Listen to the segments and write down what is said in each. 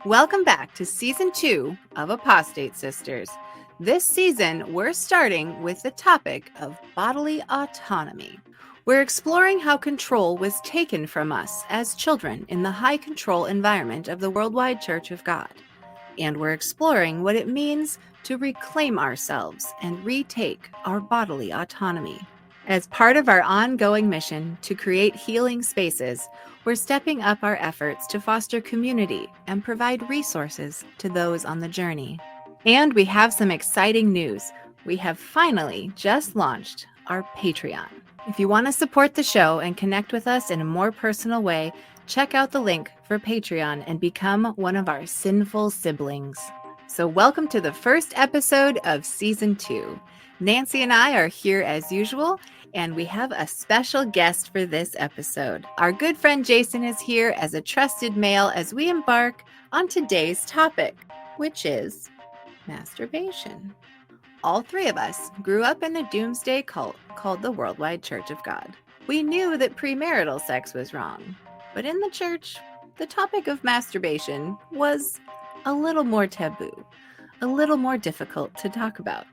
Welcome back to Season 2 of Apostate Sisters. This season, we're starting with the topic of bodily autonomy. We're exploring how control was taken from us as children in the high control environment of the worldwide Church of God. And we're exploring what it means to reclaim ourselves and retake our bodily autonomy. As part of our ongoing mission to create healing spaces, we're stepping up our efforts to foster community and provide resources to those on the journey. And we have some exciting news. We have finally just launched our Patreon. If you want to support the show and connect with us in a more personal way, check out the link for Patreon and become one of our sinful siblings. So welcome to the first episode of Season 2. Nancy and I are here as usual, and we have a special guest for this episode. Our good friend Jason is here as a trusted male as we embark on today's topic, which is masturbation. All three of us grew up in a doomsday cult called the Worldwide Church of God. We knew that premarital sex was wrong, but in the church, the topic of masturbation was a little more taboo, a little more difficult to talk about.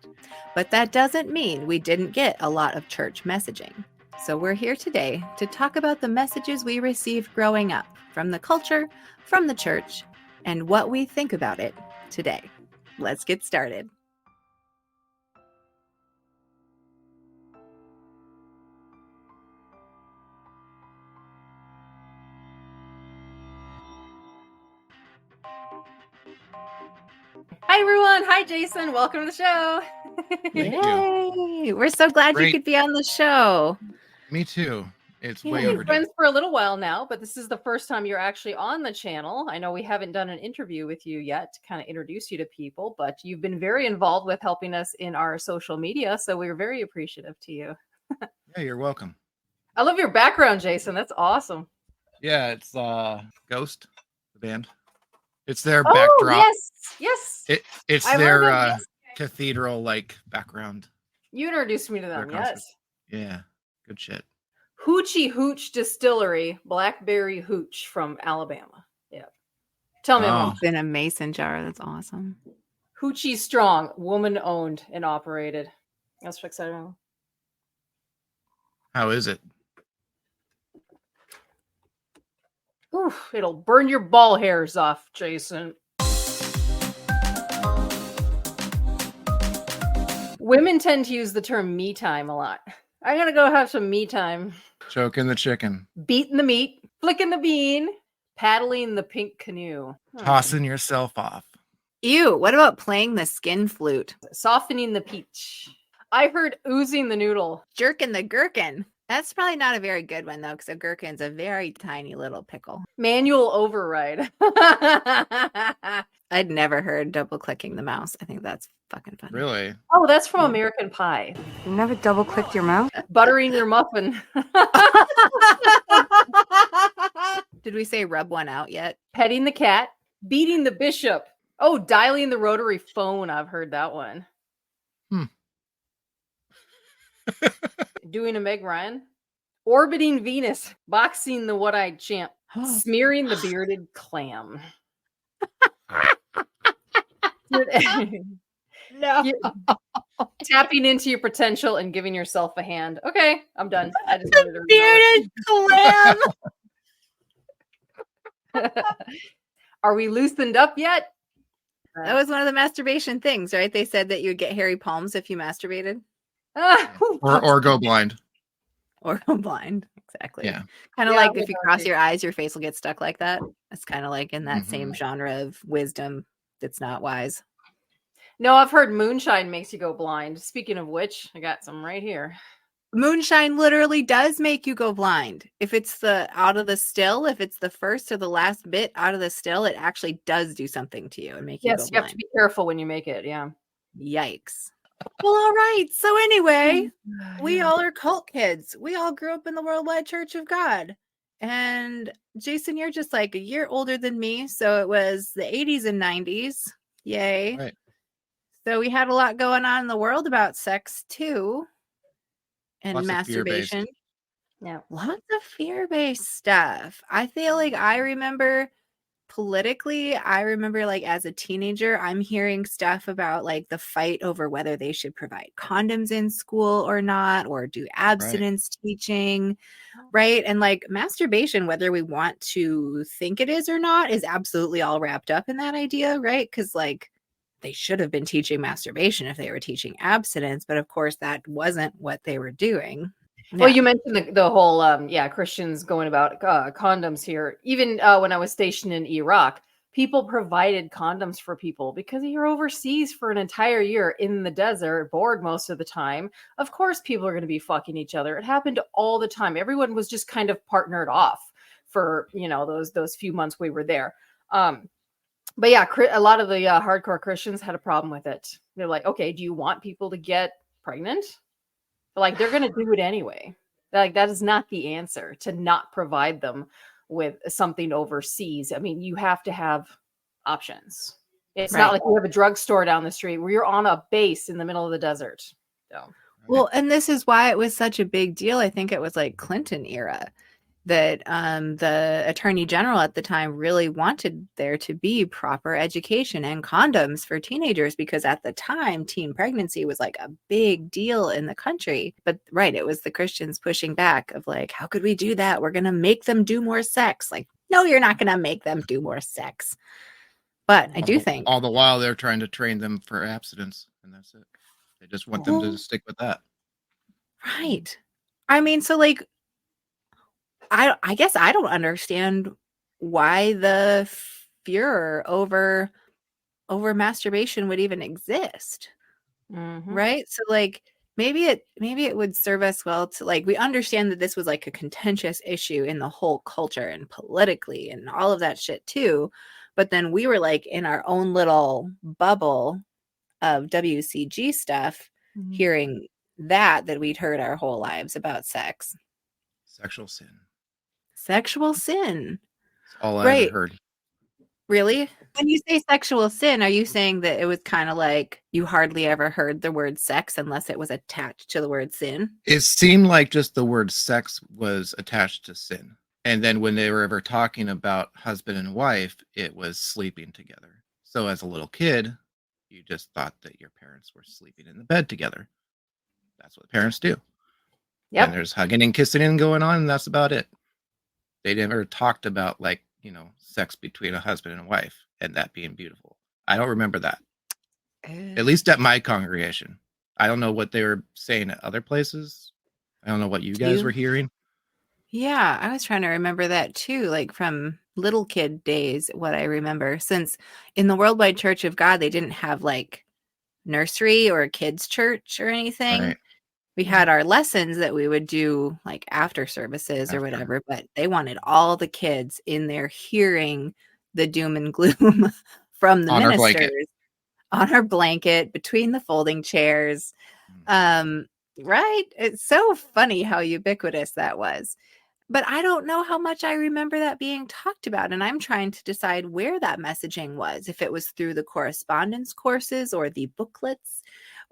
But that doesn't mean we didn't get a lot of church messaging. So we're here today to talk about the messages we received growing up from the culture, from the church, and what we think about it today. Let's get started. Hi, everyone. Hi, Jason. Welcome to the show. Yay! We're so glad you could be on the show. Me too. It's way We've been overdue. friends for a little while now, but this is the first time you're actually on the channel. I know we haven't done an interview with you yet to kind of introduce you to people, but you've been very involved with helping us in our social media, so we're very appreciative to you. Yeah, you're welcome. I love your background, Jason. That's awesome. Yeah, it's Ghost, the band. It's their Oh, backdrop. yes. It's I their remember this. cathedral-like background. You introduced me to them, Their concert. yes. Yeah, good shit. Hoochie Hooch Distillery, Blackberry Hooch from Alabama. Yeah. Tell me Oh. about It's in a mason jar. That's awesome. Hoochie Strong, woman owned and operated. That's what excited about. How is it? Oof, it'll burn your ball hairs off, Jason. Women tend to use the term me time a lot. I'm gonna go have some me time. Choking the chicken. Beating the meat, flicking the bean, paddling the pink canoe. Tossing yourself off. Ew, what about playing the skin flute? Softening the peach. I heard oozing the noodle. Jerking the gherkin. That's probably not a very good one, though, because a gherkin's a very tiny little pickle. Manual override. I'd never heard double clicking the mouse. I think that's fucking funny. Really? Oh, that's from American Pie. You never double clicked your mouse? Buttering your muffin. Did we say rub one out yet? Petting the cat. Beating the bishop. Oh, dialing the rotary phone. I've heard that one. Doing a Meg Ryan. Orbiting Venus. Boxing the one-eyed champ. Smearing the bearded clam. No. Tapping into your potential and giving yourself a hand. Okay, I'm done. I just wanted to Bearded clam. Are we loosened up yet? That was one of the masturbation things, right? They said that you would get hairy palms if you masturbated. Or go blind. Or go blind. Exactly. Yeah. Kind of Yeah, like we if you don't cross do- your eyes, your face will get stuck like that. It's kind of like in that same Mhm. genre of wisdom that's not wise. No, I've heard moonshine makes you go blind. Speaking of which, I got some right here. Moonshine literally does make you go blind. If it's the out of the still, if it's the first or the last bit out of the still, it actually does do something to you and make you go Yes, you have blind. to be careful when you make it. Yeah. Yikes. Well, all right. So anyway, we all are cult kids. We all grew up in the Worldwide Church of God. And Jason, you're just like a year older than me. So it was the 80s and 90s. Yay. Right. So we had a lot going on in the world about sex too. And Lots of fear-based. masturbation. Yeah. Lots of fear-based stuff. I feel like I remember politically, I remember like as a teenager, I'm hearing stuff about like the fight over whether they should provide condoms in school or not, or do abstinence teaching, right? And like masturbation, whether we want to think it is or not, is absolutely all wrapped up in that idea, right? Because like they should have been teaching masturbation if they were teaching abstinence, but of course that wasn't what they were doing. Well, Yeah. you mentioned the whole, Christians going about condoms here. Even when I was stationed in Iraq, people provided condoms for people because you're overseas for an entire year in the desert, bored most of the time. Of course, people are going to be fucking each other. It happened all the time. Everyone was just kind of partnered off for, those few months we were there. But yeah, a lot of the hardcore Christians had a problem with it. They're like, okay, do you want people to get pregnant? Like, they're going to do it anyway. Like, that is not the answer, to not provide them with something overseas. I mean, you have to have options. It's not like you have a drugstore down the street where you're on a base in the middle of the desert. So. Well, and this is why it was such a big deal. I think it was like Clinton era that the attorney general at the time really wanted there to be proper education and condoms for teenagers, because at the time teen pregnancy was like a big deal in the country. But it was the Christians pushing back of like, how could we do that? We're going to make them do more sex. Like, no, you're not going to make them do more sex. But I do think all the while they're trying to train them for abstinence, and that's it. They just want them to stick with that. Right. I mean, so like, I guess I don't understand why the furor over masturbation would even exist. Mm-hmm. Right? So like maybe it would serve us well to like, we understand that this was like a contentious issue in the whole culture and politically and all of that shit too. But then we were like in our own little bubble of WCG stuff, hearing that we'd heard our whole lives about sex. Sexual sin. That's all I ever heard. Really? When you say sexual sin, are you saying that it was kind of like you hardly ever heard the word sex unless it was attached to the word sin? It seemed like just the word sex was attached to sin. And then when they were ever talking about husband and wife, it was sleeping together. So as a little kid, you just thought that your parents were sleeping in the bed together. That's what parents do. Yep. And there's hugging and kissing and going on, and that's about it. They never talked about like, sex between a husband and a wife and that being beautiful. I don't remember that. At least at my congregation. I don't know what they were saying at other places. I don't know what you guys were hearing. Yeah, I was trying to remember that too, like from little kid days, what I remember. Since in the Worldwide Church of God, they didn't have like nursery or kids church or anything. Right. We had our lessons that we would do like after services or whatever, but they wanted all the kids in there hearing the doom and gloom from the ministers on our blanket between the folding chairs. Right? It's so funny how ubiquitous that was. But I don't know how much I remember that being talked about. And I'm trying to decide where that messaging was, if it was through the correspondence courses or the booklets,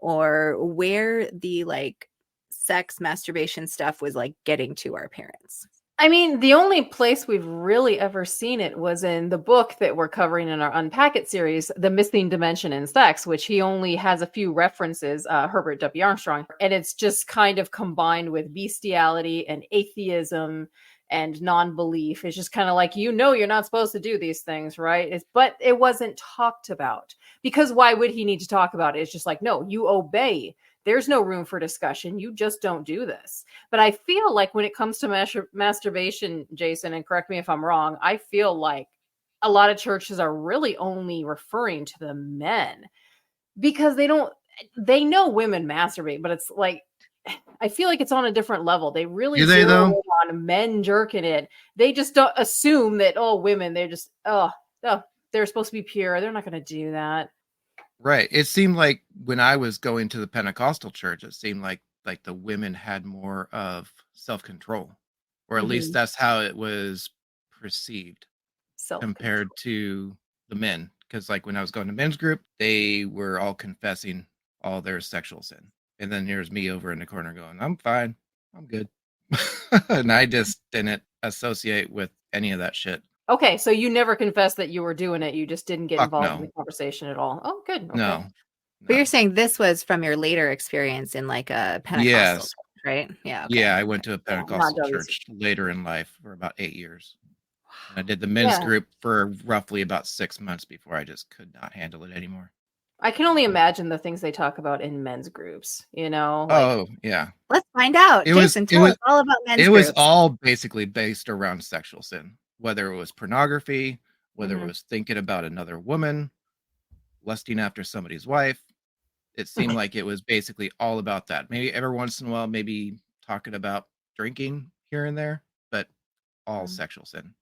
or where the like sex masturbation stuff was like getting to our parents. I mean, the only place we've really ever seen it was in the book that we're covering in our Unpack It series, The Missing Dimension in Sex, which he only has a few references, Herbert W. Armstrong. And it's just kind of combined with bestiality and atheism and non-belief. It's just kind of like, you're not supposed to do these things, right? But it wasn't talked about. Because why would he need to talk about it? It's just like, no, you obey. There's no room for discussion. You just don't do this. But I feel like when it comes to masturbation, Jason, and correct me if I'm wrong, I feel like a lot of churches are really only referring to the men because they know women masturbate, but it's like, I feel like it's on a different level. They really zero in on men jerking it. They just don't assume that, women, they're just, they're supposed to be pure. They're not going to do that. Right. It seemed like when I was going to the Pentecostal church, it seemed like the women had more of self-control, or at least that's how it was perceived compared to the men. Because like when I was going to men's group, they were all confessing all their sexual sin. And then here's me over in the corner going, I'm fine. I'm good. And I just didn't associate with any of that shit. Okay, so you never confessed that you were doing it. You just didn't get Fuck involved in no. the conversation at all. Oh, good. Okay. No. But you're saying this was from your later experience in like a Pentecostal Yes. church, right? Yeah. Okay. Yeah, I went to a not Pentecostal WC. church later in life for about 8 years. And I did the men's Yeah. group for roughly about 6 months before I just could not handle it anymore. I can only imagine the things they talk about in men's groups, you know? Like, Oh, yeah. Let's find out. It was Jason, tell us all about men's it was groups. all basically based around sexual sin, whether it was pornography, whether Mhm. it was thinking about another woman, lusting after somebody's wife. It seemed like it was basically all about that. Maybe every once in a while, maybe talking about drinking here and there, but all Mm. sexual sin.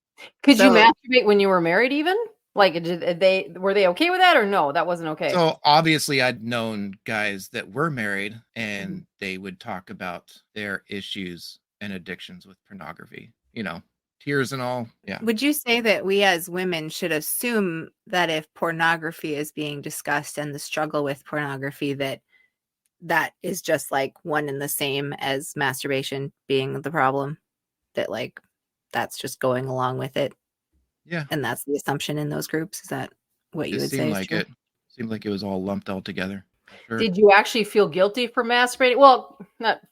Could you So- masturbate when you were married even? Like, were they okay with that, or no, that wasn't okay? So obviously I'd known guys that were married and they would talk about their issues and addictions with pornography, tears and all. Yeah. Would you say that we as women should assume that if pornography is being discussed and the struggle with pornography, that is just like one and the same as masturbation being the problem? That like that's just going along with it? Yeah. And that's the assumption in those groups? Is that what you It would say? seemed is like true? it. Seemed like it was all lumped all together. Sure. Did you actually feel guilty for masturbating? Well,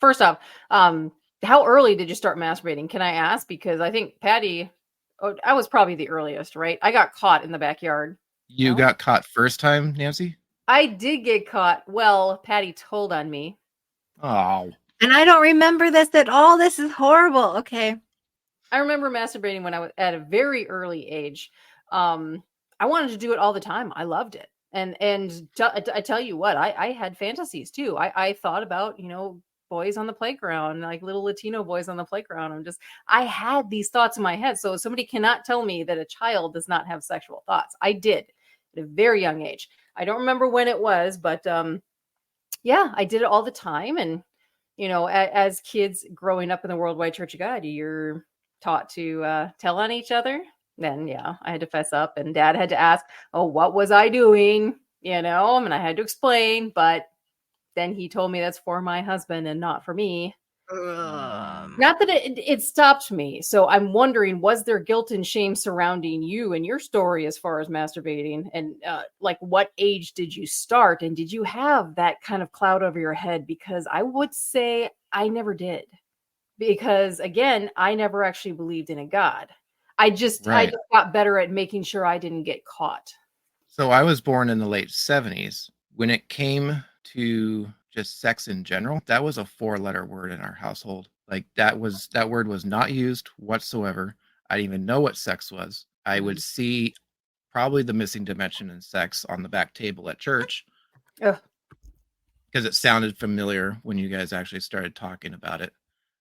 first off, how early did you start masturbating? Can I ask? Because I think Patti, I was probably the earliest, right? I got caught in the backyard. You No? got caught first time, Nancy? I did get caught. Well, Patti told on me. Oh. And I don't remember this at all. This is horrible. Okay. I remember masturbating when I was at a very early age. I wanted to do it all the time. I loved it. And I tell you what, I had fantasies too. I thought about, boys on the playground, like little Latino boys on the playground. I had these thoughts in my head. So somebody cannot tell me that a child does not have sexual thoughts. I did at a very young age. I don't remember when it was, but yeah, I did it all the time. And, as kids growing up in the Worldwide Church of God, you're taught to tell on each other. Then yeah, I had to fess up, and Dad had to ask, oh, what was I doing, and I had to explain, but then he told me that's for my husband and not for me. Not that it stopped me. So I'm wondering, was there guilt and shame surrounding you and your story as far as masturbating? And like, what age did you start? And did you have that kind of cloud over your head? Because I would say I never did. Because again, I never actually believed in a God. I just got better at making sure I didn't get caught. So I was born in the late 70s. When it came to just sex in general, that was a 4-letter word in our household. Like that word was not used whatsoever. I didn't even know what sex was. I would see probably the missing dimension in sex on the back table at church. Ugh. Because it sounded familiar when you guys actually started talking about it.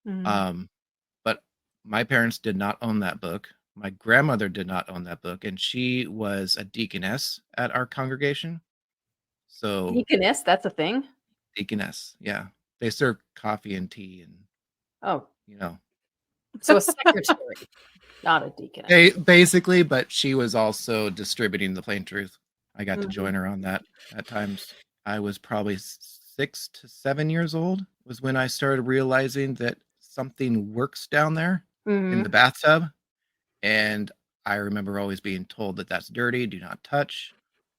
But my parents did not own that book. My grandmother did not own that book, and she was a deaconess at our congregation. So Deaconess, that's a thing? Deaconess, yeah. They serve coffee and tea and So a secretary, not a deaconess. basically, but she was also distributing the plain truth. I got to join her on that at times. I was probably 6 to 7 years old was when I started realizing that something works down there in the bathtub. And I remember always being told that that's dirty, do not touch.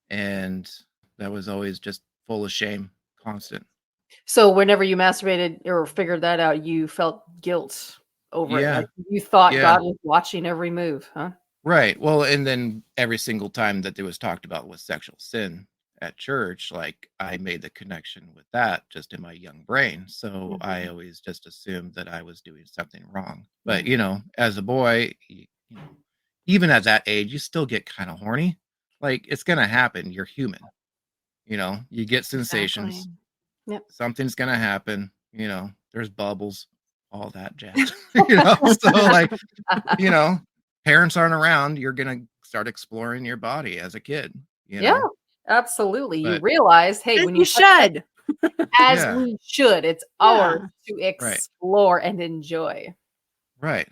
And that was always just full of shame, constant. So whenever you masturbated or figured that out, you felt guilt over it. Like you thought God was watching every move, huh? Right. Well, and then every single time that there was talked about was sexual sin at church, like I made the connection with that just in my young brain. So I always just assumed that I was doing something wrong. But, as a boy, even at that age, you still get kind of horny. Like it's going to happen. You're human. You get sensations. Exactly. Yep. Something's going to happen. There's bubbles, all that jazz. So like, parents aren't around. You're going to start exploring your body as a kid. Yeah, absolutely. You realize, hey, when you should. We should. It's ours to explore and enjoy. Right.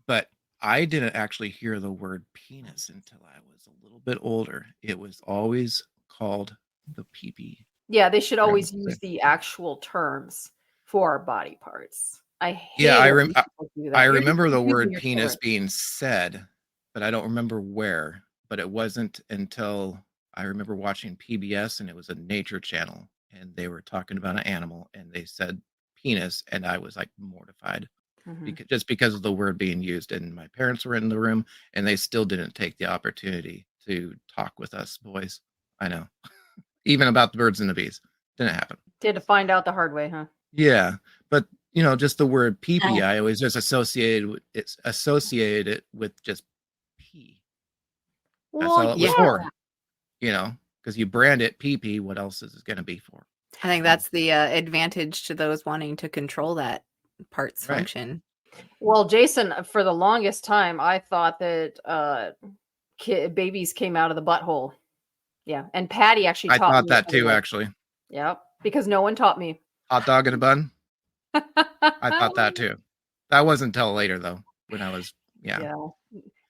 But I didn't actually hear the word penis until I was a little bit older. It was always called the pee-pee. Yeah, they should always use the actual terms for our body parts. I hate I remember the word penis being said but I don't remember where. But it wasn't until I remember watching PBS, and it was a nature channel, and they were talking about an animal, and they said penis, and I was like mortified because of the word being used. And my parents were in the room, and they still didn't take the opportunity to talk with us boys. I know. Even about the birds and the bees. Didn't happen. Did to find out the hard way, huh? Yeah. But just the word pee-pee, I always just associated it with just pee. That's all it was for. Because you brand it pee-pee, what else is it going to be for? I think that's the advantage to those wanting to control that part's function. Well, Jason, for the longest time, I thought that babies came out of the butthole. Yeah, and Patti actually taught me. I thought that too, actually. Yep, because no one taught me. Hot dog in a bun? I thought that too. That wasn't until later, though, when I was, Yeah.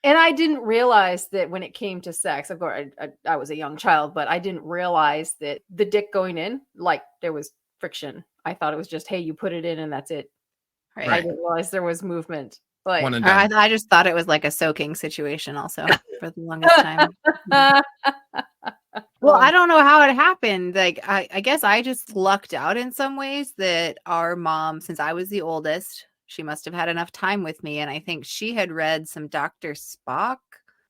And I didn't realize that when it came to sex, of course, I was a young child, but I didn't realize that the dick going in, like there was friction. I thought it was just, hey, you put it in and that's it. Right. I didn't realize there was movement. Like, I just thought it was like a soaking situation also for the longest time. Well, I don't know how it happened. Like, I guess I just lucked out in some ways that our mom, since I was the oldest, she must have had enough time with me. And I think she had read some Dr. Spock,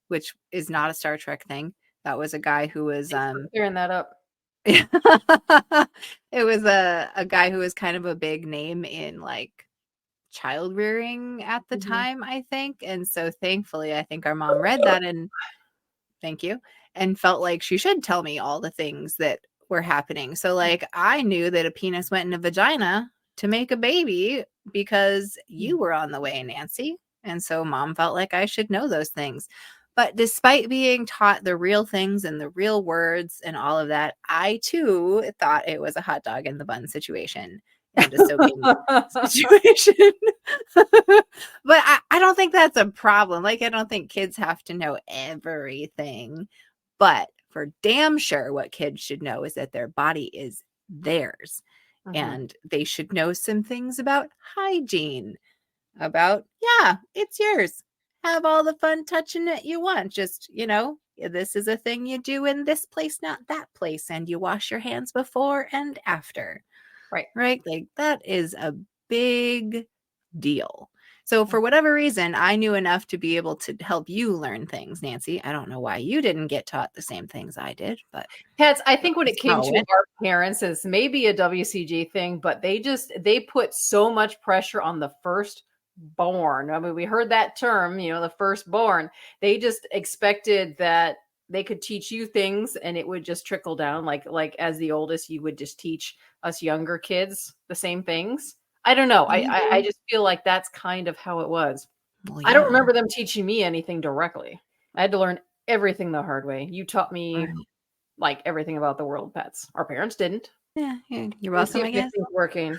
which is not a Star Trek thing. That was a guy who was clearing that up. It was a guy who was kind of a big name in like child rearing at the time, I think. And so thankfully, I think our mom read that and thank you. And felt like she should tell me all the things that were happening. So like I knew that a penis went in a vagina to make a baby because you were on the way, Nancy. And so mom felt like I should know those things. But despite being taught the real things and the real words and all of that, I too thought it was a hot dog in the bun situation and a soaking situation. But I don't think that's a problem. Like, I don't think kids have to know everything. But for damn sure, what kids should know is that their body is theirs. And they should know some things about hygiene, about, it's yours. Have all the fun touching it you want. Just, this is a thing you do in this place, not that place. And you wash your hands before and after. Right? Like that is a big deal. So for whatever reason, I knew enough to be able to help you learn things, Nancy. I don't know why you didn't get taught the same things I did, but Pets, I think when it came to our parents, it's maybe a WCG thing, but they put so much pressure on the firstborn. I mean, we heard that term, the firstborn. They just expected that they could teach you things and it would just trickle down. Like as the oldest, you would just teach us younger kids the same things. I don't know. I just feel like that's kind of how it was. Well, I don't remember them teaching me anything directly. I had to learn everything the hard way. You taught me like everything about the world, Pets. Our parents didn't. Yeah, you're welcome, I guess. Working.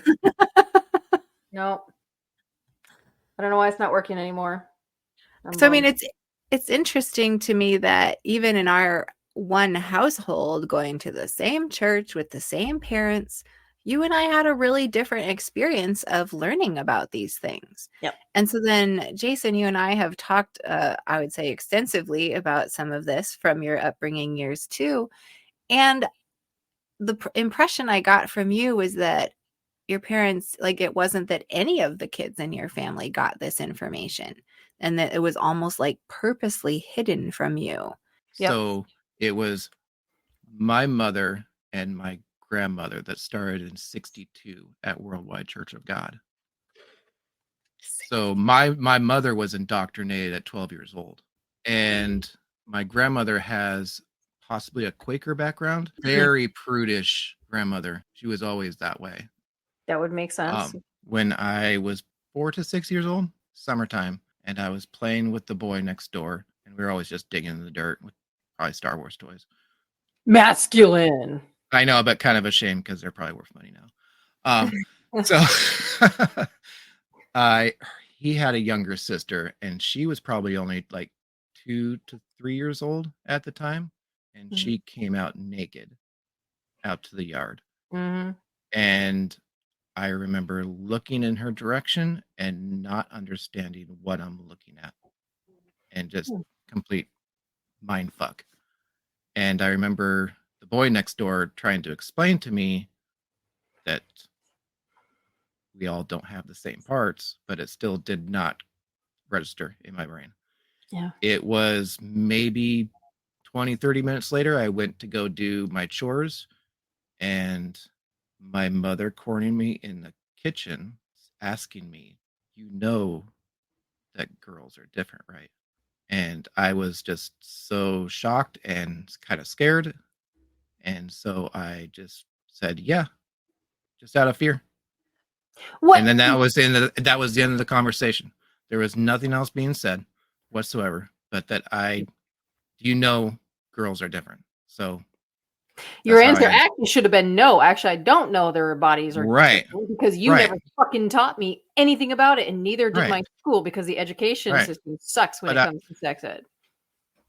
No. I don't know why it's not working anymore. I mean, it's interesting to me that even in our one household, going to the same church with the same parents, you and I had a really different experience of learning about these things. Yep. And so then, Jason, you and I have talked, I would say, extensively about some of this from your upbringing years too. And the impression I got from you was that your parents, like, it wasn't that any of the kids in your family got this information and that it was almost like purposely hidden from you. So it was my mother and my grandmother that started in 1962 at Worldwide Church of God. So my mother was indoctrinated at 12 years old, and my grandmother has possibly a Quaker background. Very prudish grandmother. She was always that way. That would make sense. When I was 4 to 6 years old, summertime, and I was playing with the boy next door, and we were always just digging in the dirt with probably Star Wars toys. Masculine. I know, but kind of a shame because they're probably worth money now. So he had a younger sister, and she was probably only like 2 to 3 years old at the time, and she came out naked out to the yard. And I remember looking in her direction and not understanding what I'm looking at, and just complete mind fuck. And I remember the boy next door trying to explain to me that we all don't have the same parts, but it still did not register in my brain. Yeah. It was maybe 20, 30 minutes later, I went to go do my chores, and my mother cornering me in the kitchen, asking me, you know that girls are different, right? And I was just so shocked and kind of scared. And so I just said, yeah, just out of fear. What? And then that was the end of the conversation. There was nothing else being said whatsoever, but that girls are different. So Your answer actually should have been no. Actually, I don't know their bodies are right different because you never fucking taught me anything about it, and neither did my school, because the education system sucks when it comes to sex ed.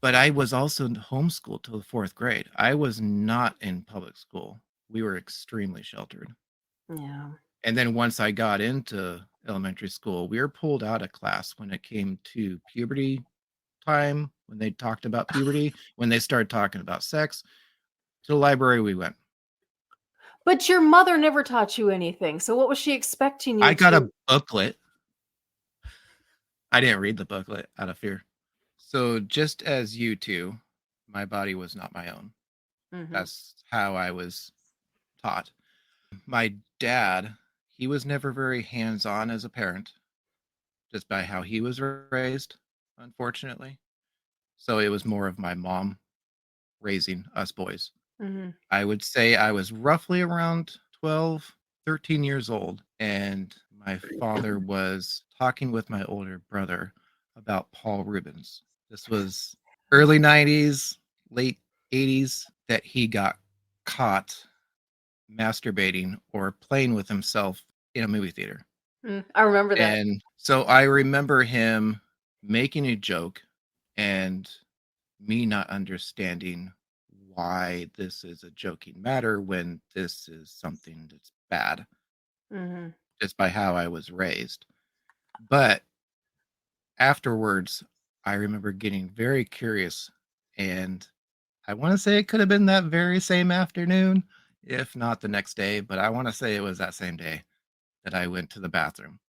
But I was also homeschooled till the 4th grade. I was not in public school. We were extremely sheltered. Yeah. And then once I got into elementary school, we were pulled out of class when it came to puberty time, when they talked about puberty, when they started talking about sex. To the library we went. But your mother never taught you anything. So what was she expecting you to? I got a booklet. I didn't read the booklet out of fear. So just as you two, my body was not my own. Mm-hmm. That's how I was taught. My dad, he was never very hands-on as a parent, just by how he was raised, unfortunately. So it was more of my mom raising us boys. Mm-hmm. I would say I was roughly around 12, 13 years old, and my father was talking with my older brother about Paul Rubens. This was early 90s, late 80s, that he got caught masturbating or playing with himself in a movie theater. I remember that. And so I remember him making a joke and me not understanding why this is a joking matter when this is something that's bad, just by how I was raised. But afterwards, I remember getting very curious, and I want to say it could have been that very same afternoon, if not the next day, but I want to say it was that same day that I went to the bathroom,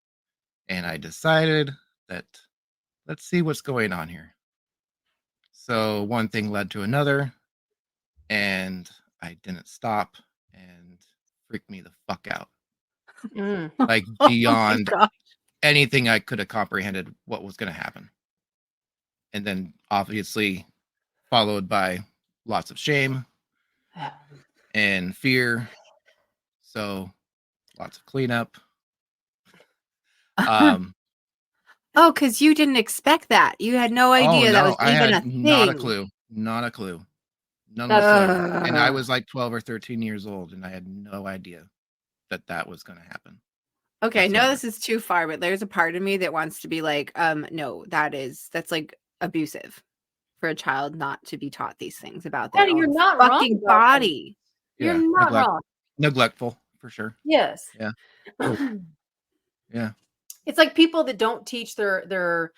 and I decided that let's see what's going on here. So one thing led to another, and I didn't stop, and freaked me the fuck out. Like beyond anything I could have comprehended what was going to happen. And then obviously followed by lots of shame and fear. So lots of cleanup. Oh, because you didn't expect that. You had no idea that was even a thing. Not a clue. Not a clue. None whatsoever. And I was like 12 or 13 years old, and I had no idea that was going to happen. Okay, I know this is too far, but there's a part of me that wants to be like, no, that's like abusive for a child not to be taught these things about their you're not fucking body. You're not wrong. Neglectful, for sure. Yes. Yeah. Yeah. It's like people that don't teach their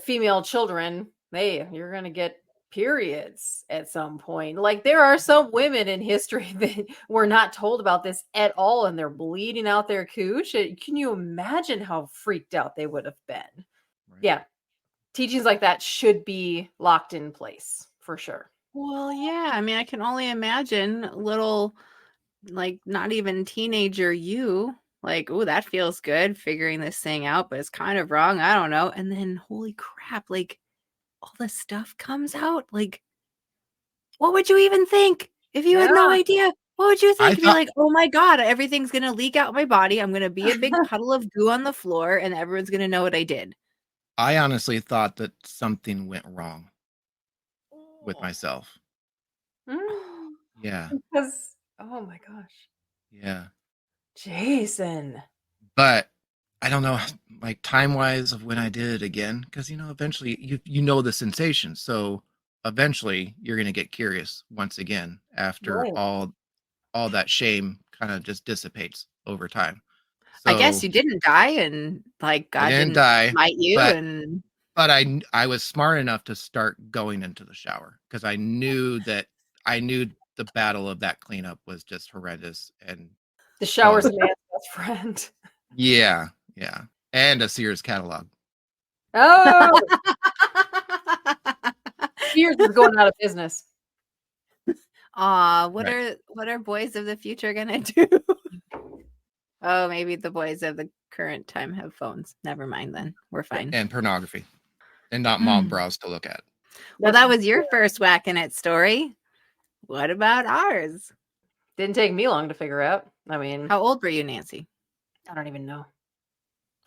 female children, hey, you're going to get periods at some point. Like there are some women in history that were not told about this at all, and they're bleeding out their cooch. Can you imagine how freaked out they would have been? Right. Yeah. Teachings like that should be locked in place for sure. Well, yeah. I mean, I can only imagine little, like not even teenager you, like, oh, that feels good figuring this thing out, but it's kind of wrong. I don't know. And then holy crap, like all this stuff comes out. Like, what would you even think if you had no idea? What would you think? If you're like, oh my God, everything's going to leak out my body. I'm going to be a big puddle of goo on the floor, and everyone's going to know what I did. I honestly thought that something went wrong with myself. Yeah. Because, oh my gosh. Yeah. Jason. But I don't know, like time-wise of when I did it again, because eventually you know the sensation, so eventually you're going to get curious once again after all that shame kind of just dissipates over time. So, I guess you didn't die, and like God didn't die, smite you, But I was smart enough to start going into the shower because I knew the battle of that cleanup was just horrendous. And The shower's a man's best friend. yeah. And a Sears catalog. Oh, Sears is going out of business. Aw, what Right. are boys of the future gonna do? Oh, maybe the boys of the current time have phones. Never mind then. We're fine. And pornography. And not mom bras to look at. Well, that was your first whacking it story. What about ours? Didn't take me long to figure out. I mean, How old were you, Nancy? I don't even know.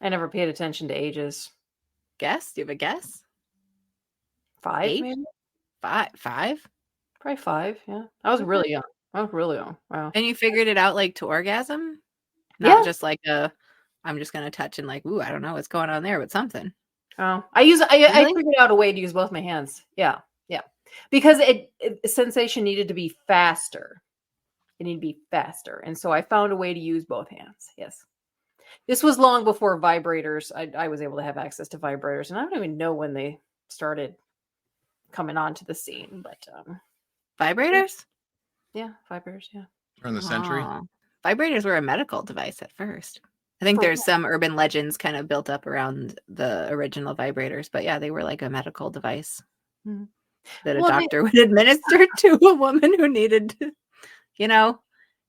I never paid attention to ages. Guess? Do you have a guess? 5, Age? maybe? 5? Probably 5, yeah. I was really young. Wow. And you figured it out like to orgasm? Not Yeah. just like I'm just gonna touch and like, ooh, I don't know what's going on there, but something. Oh, I Really? figured out a way to use both my hands. Yeah. Because sensation needed to be faster. It needed to be faster. And so I found a way to use both hands. Yes. This was long before vibrators. I was able to have access to vibrators, and I don't even know when they started coming onto the scene, but Vibrators? yeah, vibrators, yeah. From the century. Oh. Vibrators were a medical device at first. I think For there's what? some urban legends kind of built up around the original vibrators, but yeah, they were like a medical device Mhm. that a Well, doctor would administer to a woman who needed to,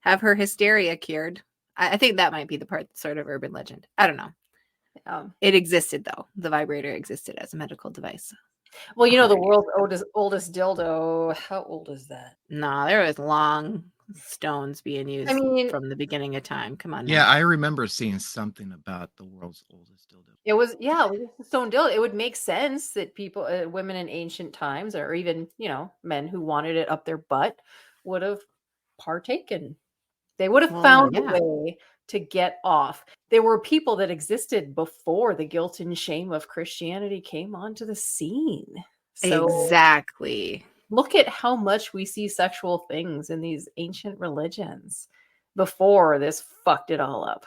have her hysteria cured. I think that might be the part that's sort of urban legend. I don't know. It existed though. The vibrator existed as a medical device. well, the 100 world's oldest dildo. How old is that? No, there was long stones being used I mean, from the beginning of time. Come on. Yeah, now. I remember seeing something about the world's oldest dildo. it was a stone dildo. It would make sense that people, women in ancient times, or even men who wanted it up their butt, would have partaken. They would have Well, found yeah. a way to get off. There were people that existed before the guilt and shame of Christianity came onto the scene. So Exactly. look at how much we see sexual things in these ancient religions before this fucked it all up.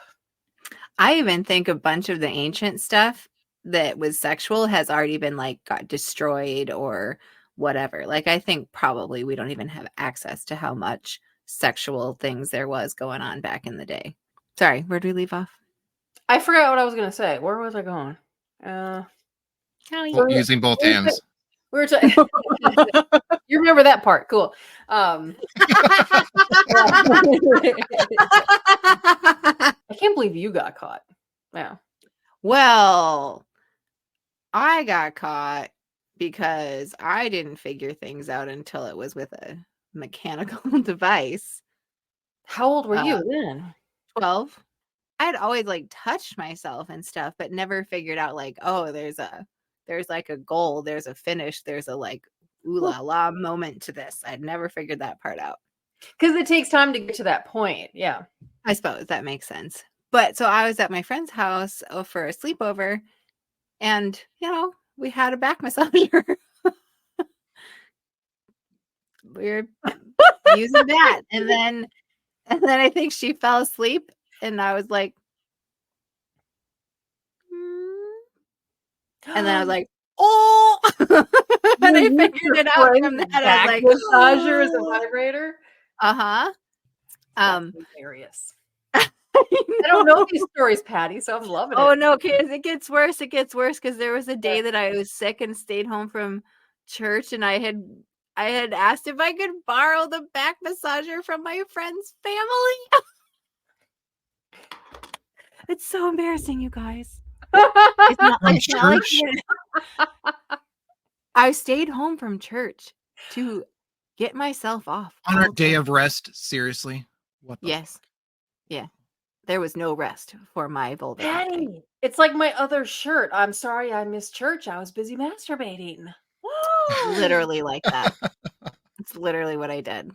I even think a bunch of the ancient stuff that was sexual has already been like got destroyed or whatever. Like I think probably we don't even have access to how much sexual things there was going on back in the day. Sorry, where did we leave off? I forgot what I was going to say. Where was I going? Using both hands. We were talking. You remember that part? Cool. I can't believe you got caught. Yeah. Well, I got caught because I didn't figure things out until it was with a mechanical device. How old were you then? 12. I'd always like touched myself and stuff, but never figured out like, oh, there's like a goal, there's a finish, there's a like ooh la la moment to this. I'd never figured that part out. Because it takes time to get to that point. Yeah. I suppose that makes sense. But so I was at my friend's house for a sleepover, and we had a back massager. We were using that, and then I think she fell asleep, and I was like, and then I was like, oh, and I figured it out from that. I was like, massager is a vibrator. Hilarious. I don't know these stories, Patty, so I'm loving it. Oh no, kids, it gets worse. It gets worse because there was a day that I was sick and stayed home from church, and I had asked if I could borrow the back massager from my friend's family. It's so embarrassing, you guys. It's not church? I stayed home from church to get myself off. On our day of rest? Seriously? What the Yes. Yeah. There was no rest for my vulva. Patty, it's like my other shirt. I'm sorry I missed church. I was busy masturbating. Literally like that. It's literally what I did.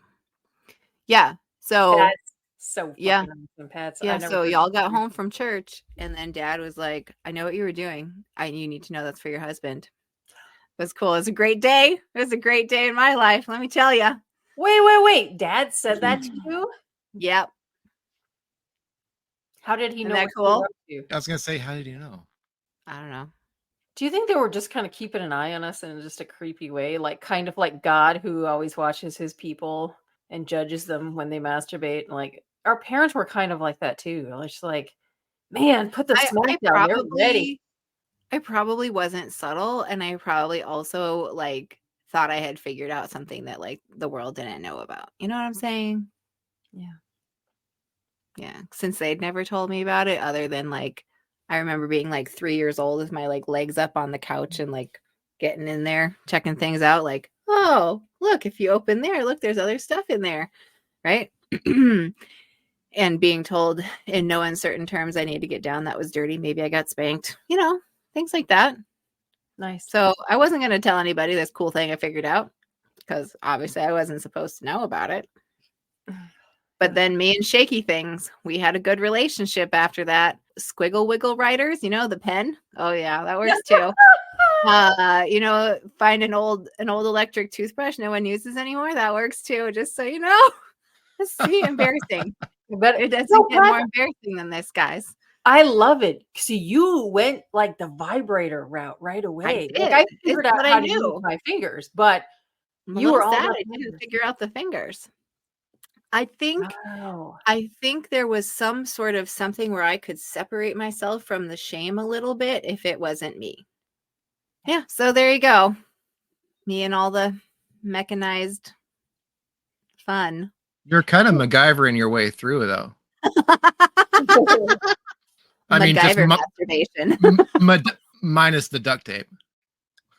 Yeah. So that's so fucking yeah. awesome, Pat. Yeah. So y'all got home from church, and then Dad was like, "I know what you were doing. You need to know that's for your husband." It was cool. It was a great day. It was a great day in my life. Let me tell you. Wait. Dad said that to you? Yep. How did he know? Isn't that cool? I was gonna say, how did you know? I don't know. Do you think they were just kind of keeping an eye on us in just a creepy way? Like kind of like God who always watches his people and judges them when they masturbate. Like our parents were kind of like that too. They're just like, man, put the smack down. They're ready. I probably wasn't subtle, and I probably also like thought I had figured out something that like the world didn't know about. You know what I'm saying? Yeah. Yeah. Since they'd never told me about it, other than like I remember being like 3 years old with my like legs up on the couch and like getting in there, checking things out, like, oh, look, if you open there, look, there's other stuff in there. Right. And being told in no uncertain terms I need to get down, that was dirty. Maybe I got spanked, you know, things like that. Nice. So I wasn't going to tell anybody this cool thing I figured out because obviously I wasn't supposed to know about it. But then me and Shaky Things, we had a good relationship after that. Squiggle Wiggle Writers, you know, the pen. Oh yeah, that works too. You know, find an old electric toothbrush no one uses anymore. That works too, just so you know. This is embarrassing. But it doesn't get more embarrassing than this, guys. I love it. See, you went like the vibrator route right away. I figured out how to use my fingers, but you were all sad. I didn't figure out the fingers. I think there was some sort of something where I could separate myself from the shame a little bit if it wasn't me. Yeah, so there you go. Me and all the mechanized fun. You're kind of MacGyvering your way through, though. I mean, just masturbation. Minus the duct tape.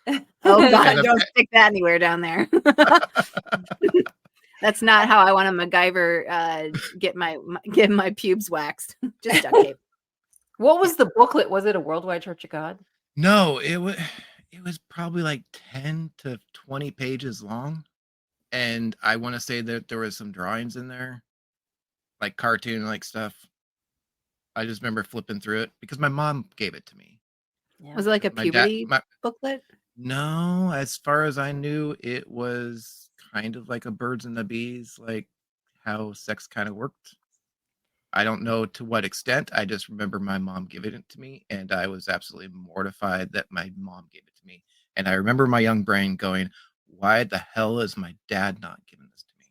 Oh God, don't stick that anywhere down there. That's not how I want to MacGyver get my pubes waxed. Just duct tape. What was the booklet? Was it a Worldwide Church of God? No, it was probably like 10 to 20 pages long. And I want to say that there was some drawings in there, like cartoon like stuff. I just remember flipping through it because my mom gave it to me. Yeah. Was it like a puberty booklet? No, as far as I knew, it was kind of like a Birds and the Bees, like how sex kind of worked. I don't know to what extent. I just remember my mom giving it to me, and I was absolutely mortified that my mom gave it to me. And I remember my young brain going, why the hell is my dad not giving this to me?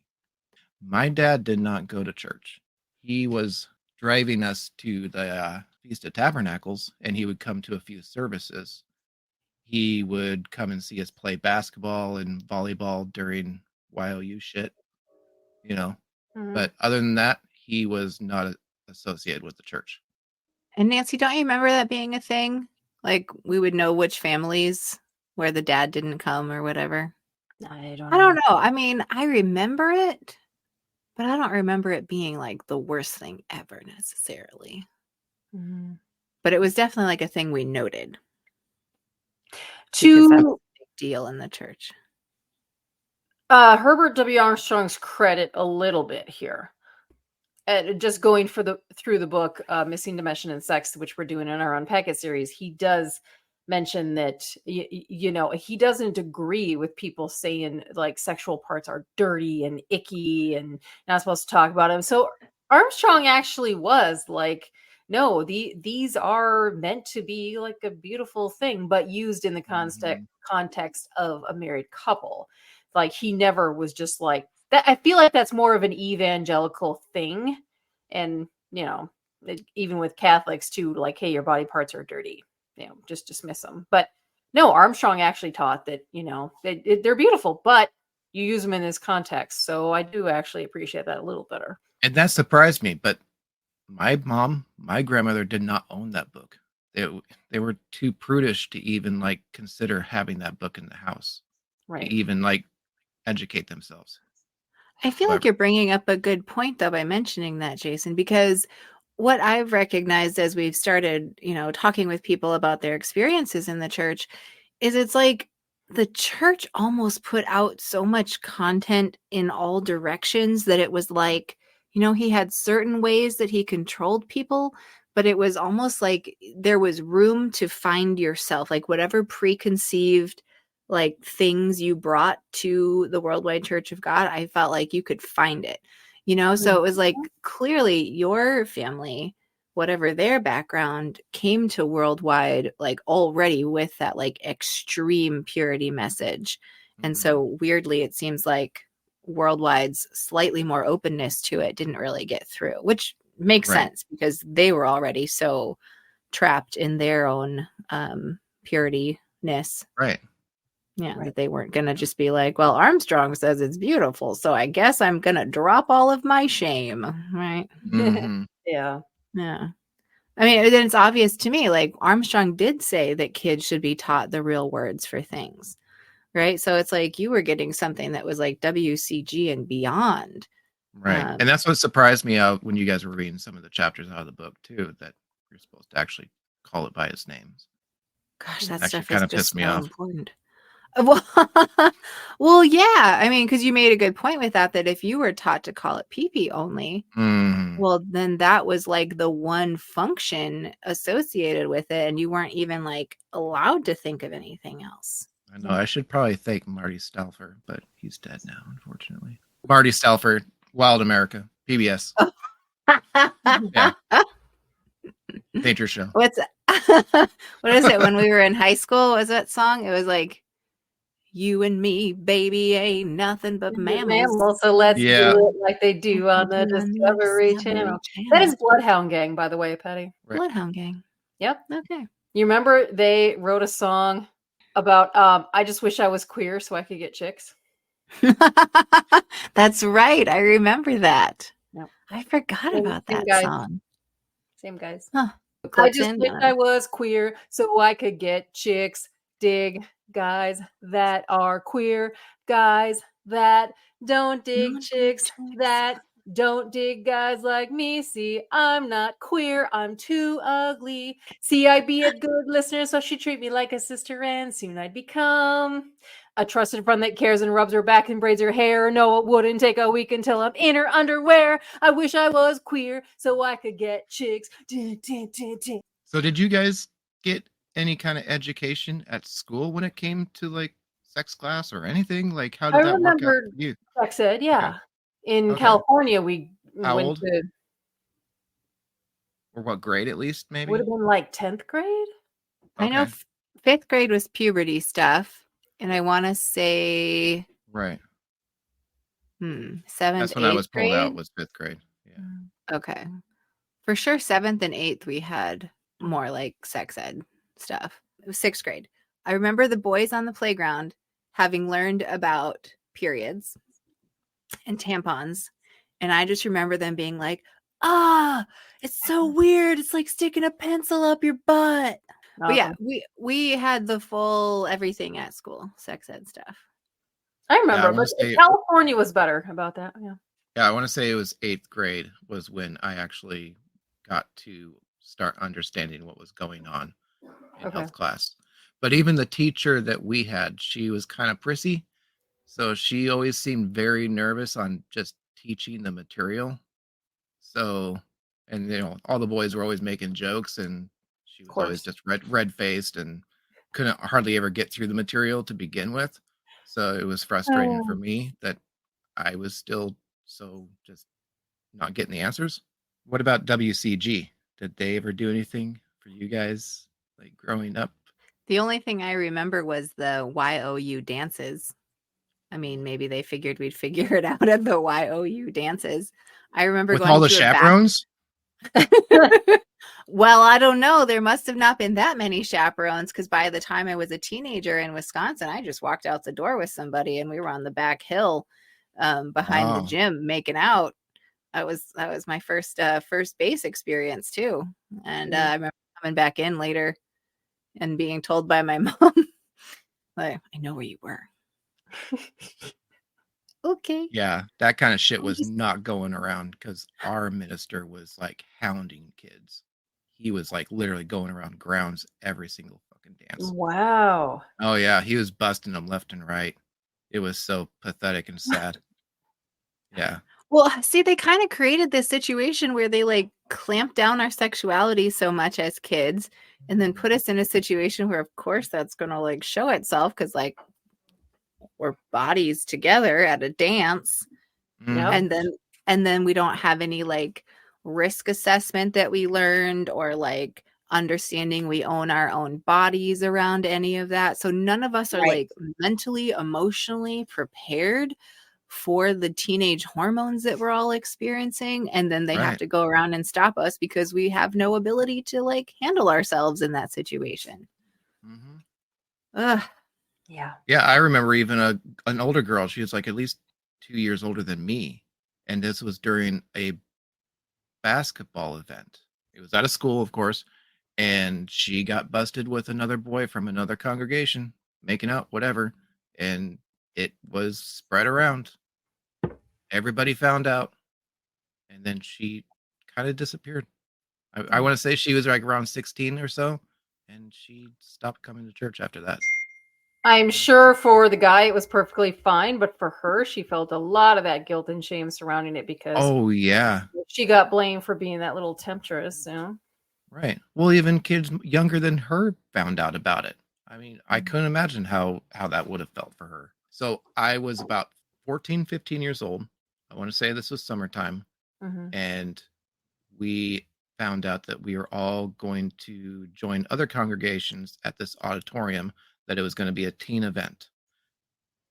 My dad did not go to church. He was driving us to the Feast of Tabernacles, and he would come to a few services. He would come and see us play basketball and volleyball during YOU shit, you know. Mm-hmm. But other than that, he was not associated with the church. And Nancy, don't you remember that being a thing? Like we would know which families where the dad didn't come or whatever. I don't know. I mean, I remember it, but I don't remember it being like the worst thing ever necessarily. Mm-hmm. But it was definitely like a thing we noted. Because that's a big deal in the church. Herbert W. Armstrong's credit a little bit here. Just going through the book, Missing Dimension and Sex, which we're doing in our Unpack It series, he does mention that, you know, he doesn't agree with people saying like sexual parts are dirty and icky and not supposed to talk about them. So Armstrong actually was like, no, these are meant to be like a beautiful thing, but used in the context of a married couple. Like he never was just like that. I feel like that's more of an evangelical thing. And, you know, even with Catholics too, like, hey, your body parts are dirty, you know, just dismiss them. But no, Armstrong actually taught that, you know, they're beautiful, but you use them in this context. So I do actually appreciate that a little better. And that surprised me, but my grandmother did not own that book. They were too prudish to even like consider having that book in the house, right? To even like educate themselves. I feel like you're bringing up a good point though by mentioning that, Jason, because what I've recognized as we've started, you know, talking with people about their experiences in the church is it's like the church almost put out so much content in all directions that it was like, you know, he had certain ways that he controlled people, but it was almost like there was room to find yourself, like whatever preconceived like things you brought to the Worldwide Church of God, I felt like you could find it, you know? So it was like clearly your family whatever their background, came to worldwide like already with that like extreme purity message. And so weirdly, it seems like worldwide's slightly more openness to it didn't really get through, which makes sense because they were already so trapped in their own purityness. Right. Yeah, that they weren't going to just be like, well, Armstrong says it's beautiful, so I guess I'm going to drop all of my shame, right? Mhm. Yeah. Yeah. I mean, then it's obvious to me, like Armstrong did say that kids should be taught the real words for things, right? So it's like you were getting something that was like WCG and beyond. Right. And that's what surprised me out when you guys were reading some of the chapters out of the book too, that you're supposed to actually call it by its names. Gosh, that Actually stuff kind is of just pissed me so off. important. Well, well, yeah. I mean, because you made a good point with that if you were taught to call it pee-pee only, well, then that was like the one function associated with it, and you weren't even like allowed to think of anything else. I know. I should probably thank Marty Stauffer, but he's dead now, unfortunately. Marty Stauffer, Wild America, PBS. Yeah. Nature show. What's what is it? When we were in high school, what was that song? It was like, you and me, baby, ain't nothing but mammals. So let's do it like they do on the Discovery Channel. That is Bloodhound Gang, by the way, Patti. Right. Bloodhound Gang. Yep. Okay. You remember they wrote a song about I just wish I was queer so I could get chicks. That's right. I remember that. Yep. I forgot about that song. Same guys. Huh. I just wish I was queer so I could get chicks. Dig guys that are queer, guys that don't dig chicks, that don't dig guys like me. See, I'm not queer, I'm too ugly. See, I'd be a good listener, so she'd treat me like a sister, and soon I'd become a trusted friend that cares and rubs her back and braids her hair. No, it wouldn't take a week until I'm in her underwear. I wish I was queer so I could get chicks. So did you guys get any kind of education at school when it came to like sex class or anything? Like how did that work out for you? Sex ed, yeah. Okay. In California, we how went old? to, or what grade at least, maybe? Would have been like 10th grade. Okay. I know 5th grade was puberty stuff, and I want to say 7th. That's when I was pulled out was 5th grade. Yeah. Okay. For sure, 7th and 8th we had more like sex ed stuff. It was 6th grade. I remember the boys on the playground having learned about periods and tampons, and I just remember them being like, it's so weird. It's like sticking a pencil up your butt. But yeah, we had the full everything at school, sex ed stuff. I remember, but California was better about that. Yeah, I want to say it was 8th grade was when I actually got to start understanding what was going on in health class. But even the teacher that we had, she was kind of prissy. So she always seemed very nervous on just teaching the material. So, and all the boys were always making jokes, and she was always just red-faced and couldn't hardly ever get through the material to begin with. So it was frustrating for me that I was still so just not getting the answers. What about WCG? Did they ever do anything for you guys like growing up? The only thing I remember was the YOU dances. I mean, maybe they figured we'd figure it out at the YOU dances. I remember with all the chaperones. Well, I don't know. There must have not been that many chaperones because by the time I was a teenager in Wisconsin, I just walked out the door with somebody and we were on the back hill behind the gym making out. That was my first base experience too. And I remember coming back in later and being told by my mom, like, I know where you were. Okay. Yeah, that kind of shit was not going around because our minister was like hounding kids. He was like literally going around grounds every single fucking dance. Wow. Oh yeah, he was busting them left and right. It was so pathetic and sad. Yeah. Well, see, they kind of created this situation where they like clamped down our sexuality so much as kids and then put us in a situation where, of course, that's going to like show itself because like we're bodies together at a dance. And then we don't have any like risk assessment that we learned, or like understanding we own our own bodies around any of that. So none of us are Right. like mentally, emotionally prepared for the teenage hormones that we're all experiencing. And then they have Right. to go around and stop us because we have no ability to like handle ourselves in that situation. Mm-hmm. Ugh. Yeah. Yeah, I remember even an older girl. She was like at least 2 years older than me, and this was during a basketball event. It was at a school, of course, and she got busted with another boy from another congregation, making out, whatever, and it was spread around. Everybody found out, and then she kind of disappeared. I want to say she was like around 16 or so, and she stopped coming to church after that. I'm sure for the guy it was perfectly fine, but for her, she felt a lot of that guilt and shame surrounding it because Oh, yeah. she got blamed for being that little temptress. Right. Well, even kids younger than her found out about it. I mean, I couldn't imagine how that would have felt for her. So I was about 14, 15 years old. I want to say this was summertime. Mm-hmm. And we found out that we were all going to join other congregations at this auditorium, that it was going to be a teen event.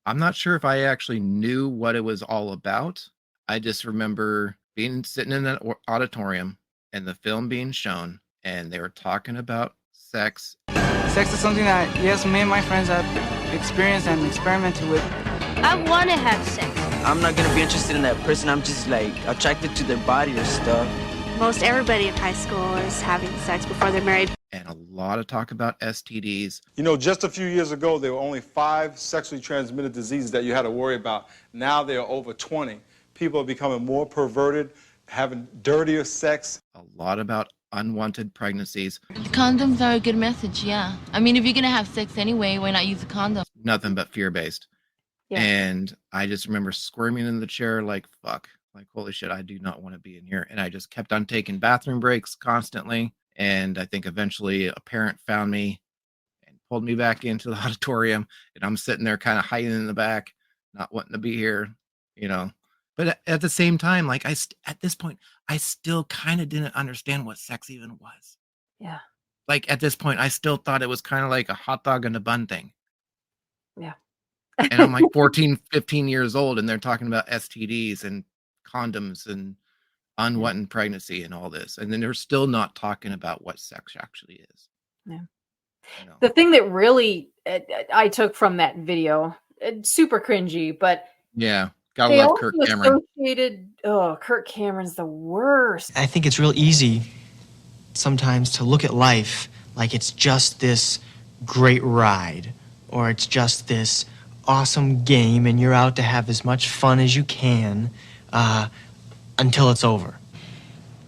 I'm not sure if I actually knew what it was all about. I just remember sitting in that auditorium and the film being shown, and they were talking about sex. Sex is something that, yes, me and my friends have experienced and experimented with. I want to have sex. I'm not going to be interested in that person. I'm just like attracted to their body or stuff. Most everybody in high school is having sex before they're married. And a lot of talk about STDs. You know, just a few years ago, there were only 5 sexually transmitted diseases that you had to worry about. Now there are over 20. People are becoming more perverted, having dirtier sex. A lot about unwanted pregnancies. Condoms are a good message, yeah. I mean, if you're going to have sex anyway, why not use a condom? Nothing but fear-based. Yeah. And I just remember squirming in the chair like, fuck. Like, holy shit, I do not want to be in here. And I just kept on taking bathroom breaks constantly. And I think eventually a parent found me and pulled me back into the auditorium. And I'm sitting there kind of hiding in the back, not wanting to be here, you know. But at the same time, like, at this point, I still kind of didn't understand what sex even was. Yeah. Like, at this point, I still thought it was kind of like a hot dog and a bun thing. Yeah. And I'm like 14, 15 years old, and they're talking about STDs and condoms and unwanted pregnancy and all this. And then they're still not talking about what sex actually is. Yeah. You know? The thing that really I took from that video, super cringy, but yeah, gotta they love also Kirk Cameron. Kirk Cameron's the worst. I think it's real easy sometimes to look at life like it's just this great ride, or it's just this awesome game and you're out to have as much fun as you can until it's over.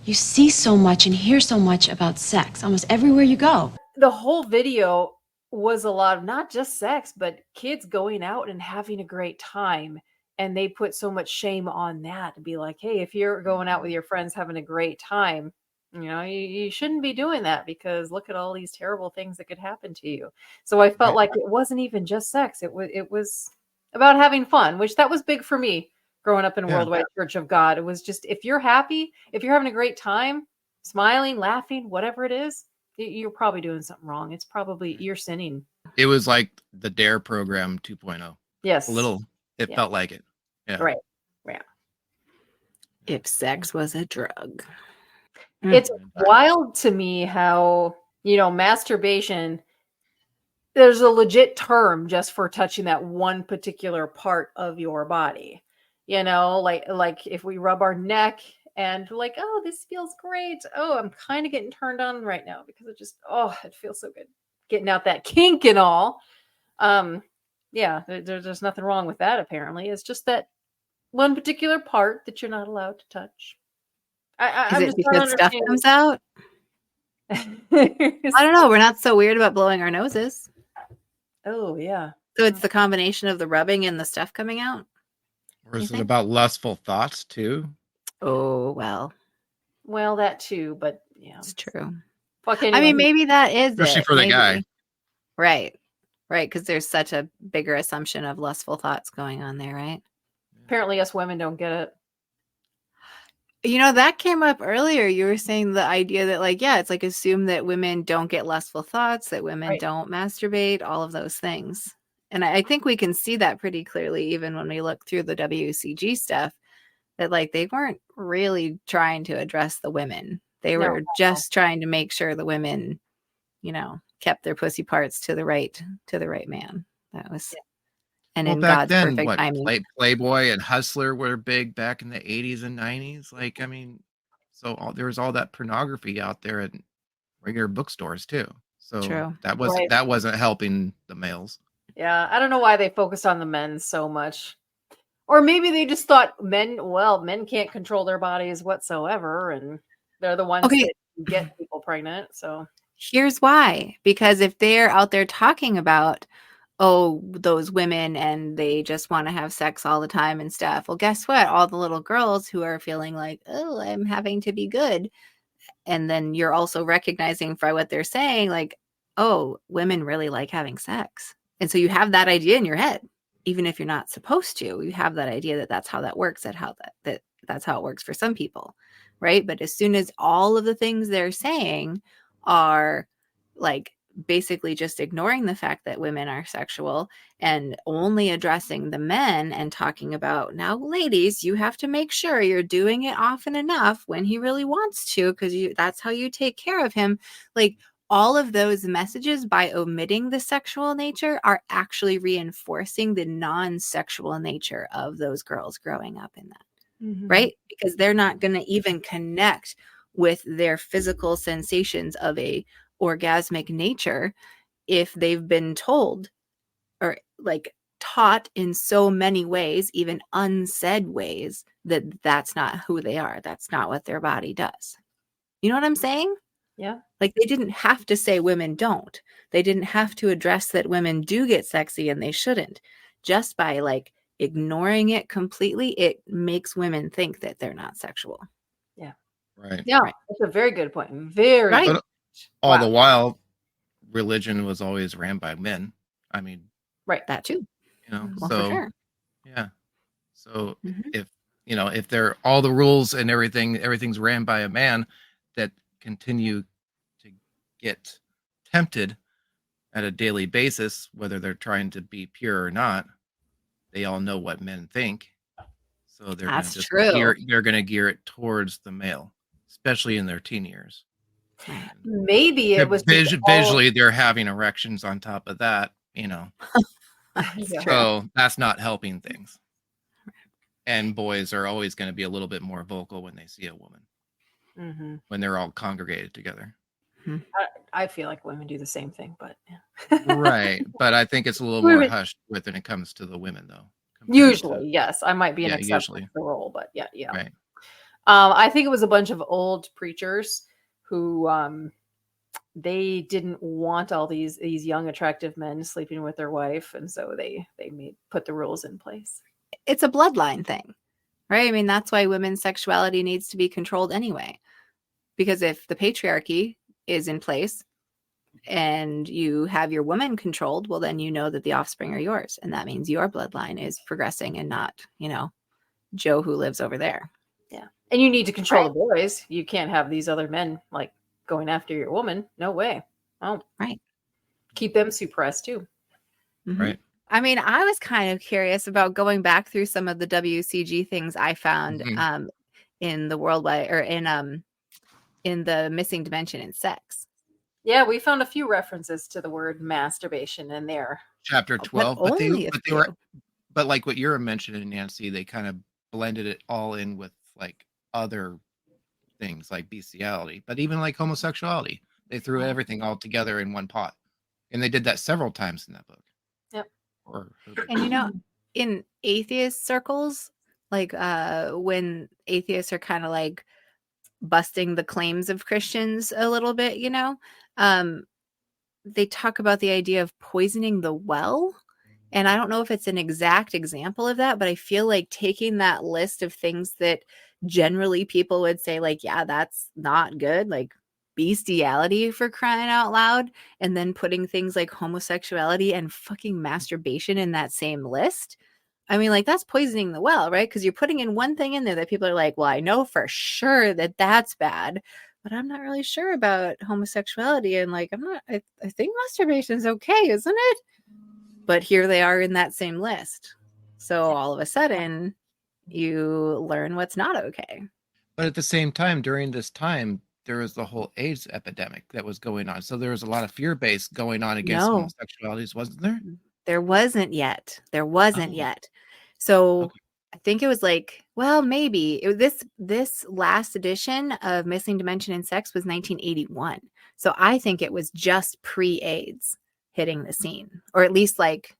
You see so much and hear so much about sex almost everywhere you go. The whole video was a lot of not just sex, but kids going out and having a great time. And they put so much shame on that to be like, hey, if you're going out with your friends having a great time, you know, you shouldn't be doing that because look at all these terrible things that could happen to you. So I felt like it wasn't even just sex. It was about having fun, which that was big for me growing up in Worldwide Church of God. It was just, if you're happy, if you're having a great time, smiling, laughing, whatever it is, you're probably doing something wrong. It's probably you're sinning. It was like the DARE program 2.0. Yes. It felt like it. Yeah. Right. Yeah. If sex was a drug. It's wild to me how, you know, masturbation, there's a legit term just for touching that one particular part of your body. You know, like if we rub our neck and like, oh, this feels great. Oh, I'm kind of getting turned on right now because it feels so good. Getting out that kink and all. Yeah, there's nothing wrong with that, apparently. It's just that one particular part that you're not allowed to touch. Is it because stuff comes out? I don't know. We're not so weird about blowing our noses. Oh, yeah. So it's the combination of the rubbing and the stuff coming out? Or is it about lustful thoughts too? Oh, well. Well, that too, but yeah. It's true. Anyway. I mean, maybe that is especially for the guy. Right. Right. Because there's such a bigger assumption of lustful thoughts going on there, right? Apparently us women don't get it. That came up earlier. You were saying the idea that, like, yeah, it's like assume that women don't get lustful thoughts, that women Right. don't masturbate, all of those things. And I think we can see that pretty clearly, even when we look through the WCG stuff, that like they weren't really trying to address the women. They No, were no. just trying to make sure the women, kept their pussy parts to the right man. That was, and Well, in back God's then, perfect what timing. Playboy and Hustler were big back in the 80s and 90s. Like, I mean, so there was all that pornography out there in regular bookstores too. So True. Right. that wasn't helping the males. Yeah, I don't know why they focused on the men so much. Or maybe they just thought men can't control their bodies whatsoever, and they're the ones Okay. that get people pregnant. So Here's why. Because if they're out there talking about, oh, those women and they just want to have sex all the time and stuff, well, guess what? All the little girls who are feeling like, oh, I'm having to be good. And then you're also recognizing by what they're saying, like, oh, women really like having sex. And so you have that idea in your head, even if you're not supposed to. You have that idea that that's how that works, that's how it works for some people, right? But as soon as all of the things they're saying are like basically just ignoring the fact that women are sexual and only addressing the men and talking about, now ladies, you have to make sure you're doing it often enough when he really wants to, because that's how you take care of him. Like, all of those messages, by omitting the sexual nature, are actually reinforcing the non-sexual nature of those girls growing up in that, right? Because they're not going to even connect with their physical sensations of a orgasmic nature if they've been told or like taught in so many ways, even unsaid ways, that that's not who they are. That's not what their body does. You know what I'm saying? yeah. Like, they didn't have to say women don't. They didn't have to address that women do get sexy and they shouldn't. Just by like ignoring it completely, it makes women think that they're not sexual. Yeah. Right. Yeah. Right. That's a very good point. Very Right. good. But all the while, religion was always ran by men. I mean, right. That too. Well, for so sure. yeah. So if they're all the rules and everything's ran by a man that continue to get tempted at a daily basis, whether they're trying to be pure or not, they all know what men think. So they're That's going true. they're going to gear it towards the male, especially in their teen years. Maybe it was just visually they're having erections on top of that, so that's not helping things. And boys are always going to be a little bit more vocal when they see a woman, when they're all congregated together. I feel like women do the same thing, but right. But I think it's a little more hushed when it comes to the women, though. Usually, yes, I might be an exception usually. to the rule, but yeah. Right. I think it was a bunch of old preachers who they didn't want all these young attractive men sleeping with their wife, and so they put the rules in place. It's a bloodline thing, right? I mean, that's why women's sexuality needs to be controlled anyway. Because if the patriarchy is in place and you have your woman controlled, well, then you know that the offspring are yours. And that means your bloodline is progressing and not, Joe who lives over there. Yeah. And you need to control the boys. You can't have these other men like going after your woman. No way. Oh, right. Keep them suppressed too. Right. I mean, I was kind of curious about going back through some of the WCG things I found in the worldwide or in the missing dimension in sex. Yeah, we found a few references to the word masturbation in there. Chapter 12, but like what you're mentioning, Nancy, they kind of blended it all in with like other things like bestiality, but even like homosexuality, they threw everything all together in one pot, and they did that several times in that book. Yep. And in atheist circles, like when atheists are kind of like busting the claims of Christians a little bit, they talk about the idea of poisoning the well. And I don't know if it's an exact example of that, but I feel like taking that list of things that generally people would say, like, yeah, that's not good, like bestiality for crying out loud, and then putting things like homosexuality and fucking masturbation in that same list. I mean, like, that's poisoning the well, right? Because you're putting in one thing in there that people are like, well, I know for sure that that's bad, but I'm not really sure about homosexuality. And like, I think masturbation's okay, isn't it? But here they are in that same list. So all of a sudden, you learn what's not okay. But at the same time, during this time, there was the whole AIDS epidemic that was going on. So there was a lot of fear base going on against No, homosexualities, wasn't there? there wasn't yet. There wasn't Oh, yet. So okay. I think it was like, well, maybe this last edition of Missing Dimension in Sex was 1981. So I think it was just pre-AIDS hitting the scene, or at least like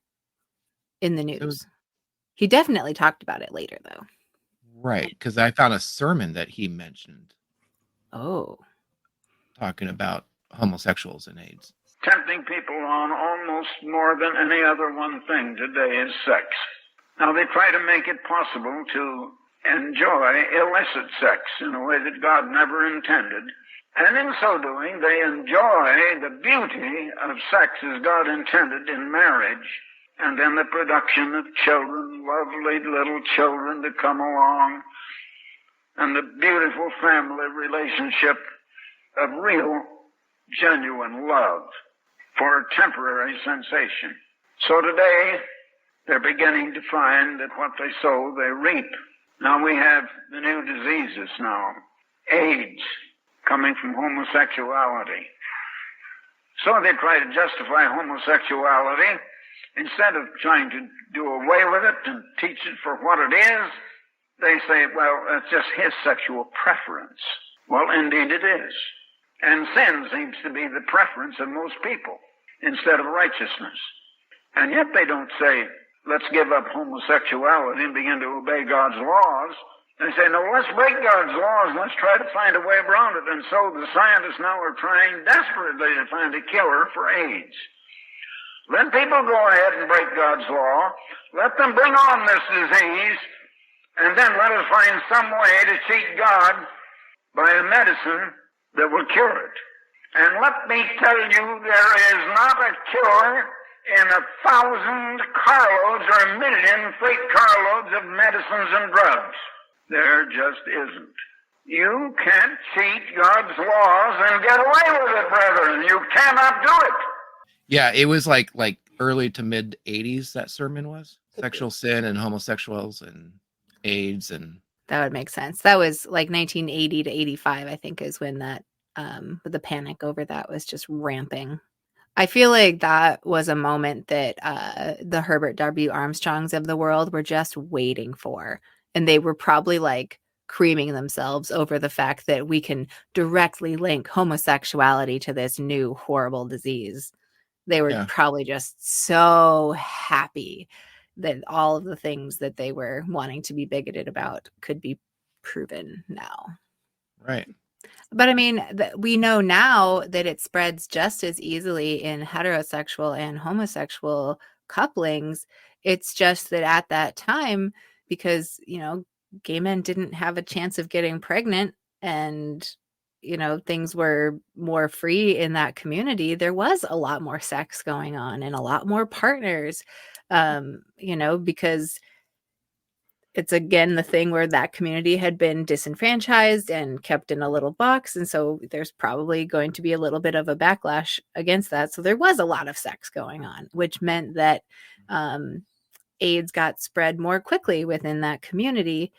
in the news. He definitely talked about it later, though. Right, because I found a sermon that he mentioned. Oh. Talking about homosexuals and AIDS. Tempting people on almost more than any other one thing today is sex. Now they try to make it possible to enjoy illicit sex in a way that God never intended. And in so doing, they enjoy the beauty of sex as God intended in marriage, and then the production of children, lovely little children to come along, and the beautiful family relationship of real, genuine love for temporary sensation. So today, they're beginning to find that what they sow, they reap. Now we have the new diseases now, AIDS, coming from homosexuality. So they try to justify homosexuality. Instead of trying to do away with it and teach it for what it is, they say, well, it's just his sexual preference. Well, indeed it is. And sin seems to be the preference of most people instead of righteousness. And yet they don't say, let's give up homosexuality and begin to obey God's laws. They say, no, let's break God's laws and let's try to find a way around it. And so the scientists now are trying desperately to find a cure for AIDS. Let people go ahead and break God's law. Let them bring on this disease, and then let us find some way to cheat God by a medicine that will cure it. And let me tell you, there is not a cure in 1,000 carloads or 1,000,000 freight carloads of medicines and drugs. There just isn't. You can't cheat God's laws and get away with it, brethren. You cannot do it. Yeah, it was like early to mid 80s that sermon was. Sexual sin and homosexuals and AIDS and that would make sense. That was like 1980 to 85, I think, is when that the panic over that was just ramping. I feel like that was a moment that the Herbert W. Armstrongs of the world were just waiting for. And they were probably like creaming themselves over the fact that we can directly link homosexuality to this new horrible disease. They were probably just so happy that all of the things that they were wanting to be bigoted about could be proven now. Right. But I mean, we know now that it spreads just as easily in heterosexual and homosexual couplings. It's just that at that time, because, you know, gay men didn't have a chance of getting pregnant and, you know, things were more free in that community, there was a lot more sex going on and a lot more partners, you know, because it's again the thing where that community had been disenfranchised and kept in a little box. And so there's probably going to be a little bit of a backlash against that. So there was a lot of sex going on, which meant that AIDS got spread more quickly within that community.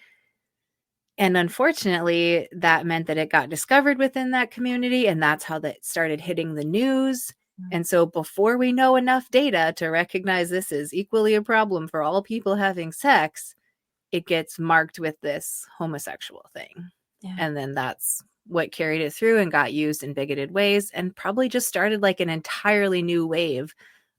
And unfortunately, that meant that it got discovered within that community, and that's how that started hitting the news. And so before we know enough data to recognize this is equally a problem for all people having sex, it gets marked with this homosexual thing. Yeah. And then that's what carried it through and got used in bigoted ways and probably just started like an entirely new wave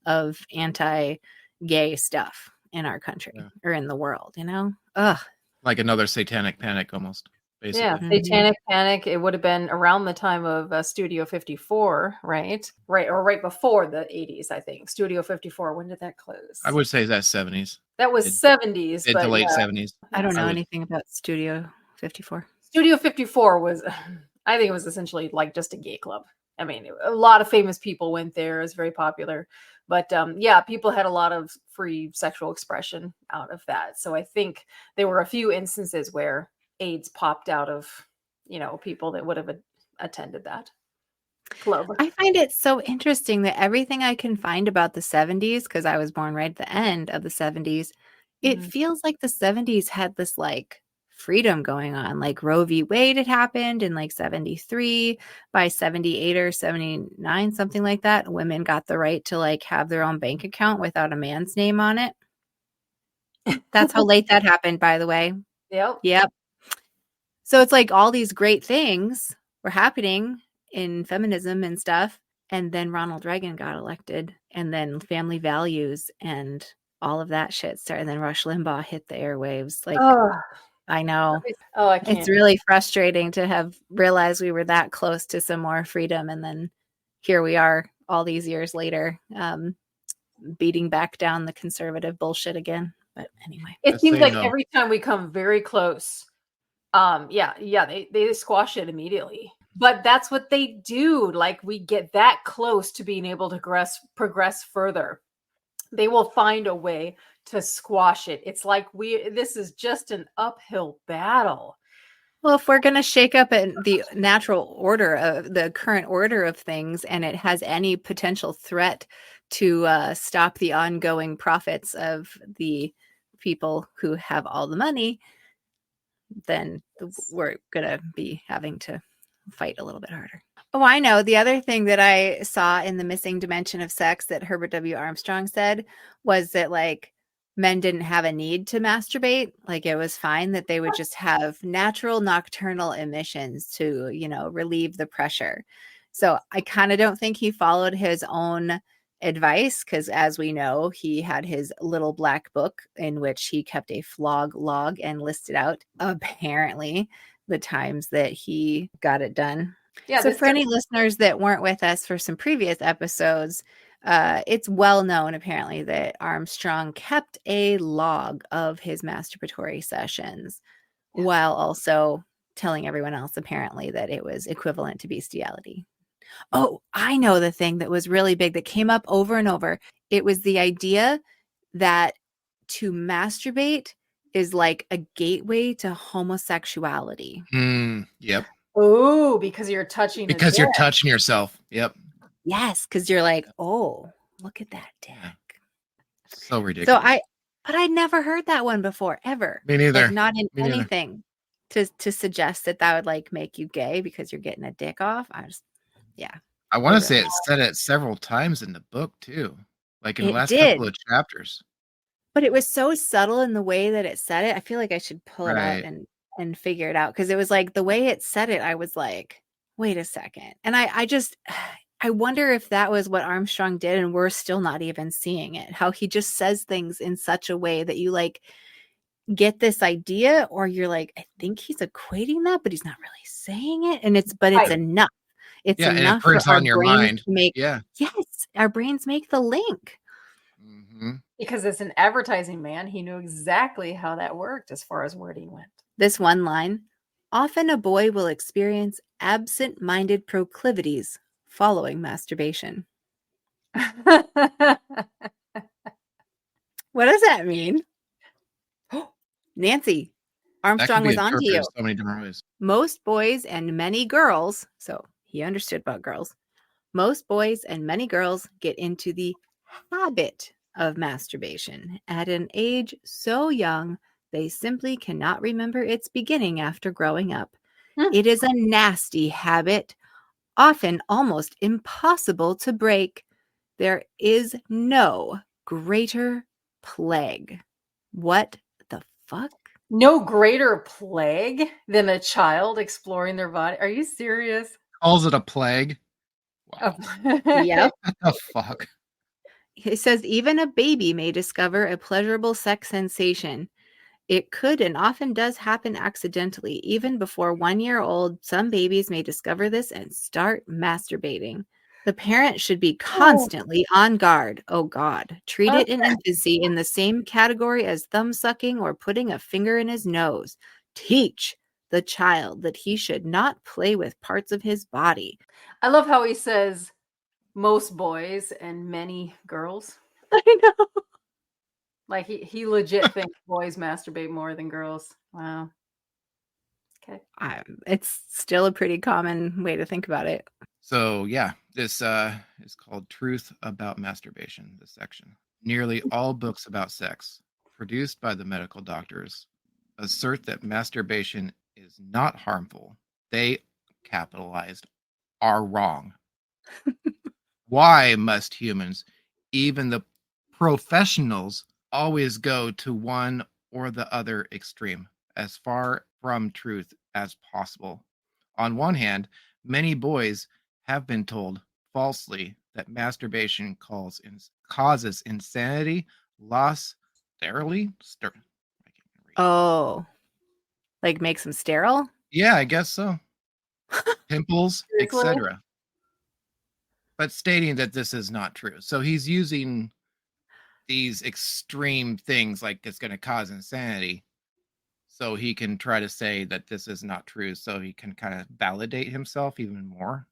of anti-gay stuff in our country or in the world, you know? Ugh. Like another satanic panic almost, basically. Yeah, satanic panic. It would have been around the time of Studio 54, right? Right, or right before the 80s, I think. Studio 54, when did that close? I would say that's 70s. That was 70s. Mid to late 70s. I don't know anything about Studio 54. Studio 54 was, I think it was essentially like just a gay club. I mean, a lot of famous people went there. It was very popular. But yeah, people had a lot of free sexual expression out of that. So I think there were a few instances where AIDS popped out of, people that would have attended that club. I find it so interesting that everything I can find about the 70s, because I was born right at the end of the 70s, it feels like the 70s had this like freedom going on. Like Roe v. Wade had happened in like 73. By 78 or 79, something like that, women got the right to like have their own bank account without a man's name on it. That's how late that happened, by the way. Yep. So it's like all these great things were happening in feminism and stuff. And then Ronald Reagan got elected, and then family values and all of that shit started. And then Rush Limbaugh hit the airwaves. Like, I know. I can't. It's really frustrating to have realized we were that close to some more freedom. And then here we are all these years later, beating back down the conservative bullshit again. But anyway. It seems like every time we come very close, they squash it immediately. But that's what they do. Like, we get that close to being able to progress further. They will find a way to squash it. It's like this is just an uphill battle. Well, if we're going to shake up the natural order of the current order of things, and it has any potential threat to stop the ongoing profits of the people who have all the money, then we're going to be having to fight a little bit harder. Oh, I know. The other thing that I saw in The Missing Dimension of Sex that Herbert W. Armstrong said was that like men didn't have a need to masturbate. Like it was fine that they would just have natural nocturnal emissions to, relieve the pressure. So I kind of don't think he followed his own advice, because as we know, he had his little black book in which he kept a flog log and listed out apparently the times that he got it done. Yeah. So for any listeners that weren't with us for some previous episodes, it's well known apparently that Armstrong kept a log of his masturbatory sessions while also telling everyone else apparently that it was equivalent to bestiality. Oh, I know the thing that was really big that came up over and over. It was the idea that to masturbate is like a gateway to homosexuality. Yep. Oh, because you're touching. Because you're touching yourself. Yep. Yes, because you're like, oh, look at that dick. So ridiculous. But I'd never heard that one before, ever. Me neither. Like, not in anything to suggest that would like make you gay because you're getting a dick off. I want to say it said it several times in the book too, like in the last couple of chapters. But it was so subtle in the way that it said it. I feel like I should pull it out and figure it out, because it was like the way it said it, I was like, wait a second. And I wonder if that was what Armstrong did and we're still not even seeing it. How he just says things in such a way that you like get this idea, or you're like, I think he's equating that, but he's not really saying it. And it's enough. It's enough for our on your brains mind. to make. Yeah. Yes, our brains make the link. Because it's an advertising man, he knew exactly how that worked as far as wording went. This one line: often a boy will experience absent-minded proclivities following masturbation. What does that mean? Nancy, Armstrong was on to you. So many different ways. Most boys and many girls, so he understood about girls. Most boys and many girls get into the habit of masturbation at an age so young they simply cannot remember its beginning after growing up. It is a nasty habit, often almost impossible to break. There is no greater plague. What the fuck? No greater plague than a child exploring their body. Are you serious? Calls it a plague. Wow. Yep. What the fuck? It says even a baby may discover a pleasurable sex sensation. It could and often does happen accidentally. Even before 1 year old, some babies may discover this and start masturbating. The parent should be constantly on guard. Oh God. Treat it in infancy in the same category as thumb sucking or putting a finger in his nose. Teach the child that he should not play with parts of his body. I love how he says most boys and many girls. I know. Like he legit thinks boys masturbate more than girls. Wow. Okay. It's still a pretty common way to think about it. So yeah, this is called Truth About Masturbation, this section. Nearly all books about sex produced by the medical doctors assert that masturbation is not harmful. They, capitalized, are wrong. Why must humans, even the professionals, always go to one or the other extreme, as far from truth as possible? On one hand, many boys have been told falsely that masturbation causes insanity, loss, sterility. Oh, like makes them sterile? Yeah, I guess so. Pimples, Seriously? etc. But stating that this is not true. So he's using these extreme things like it's going to cause insanity, so he can try to say that this is not true, so he can kind of validate himself even more.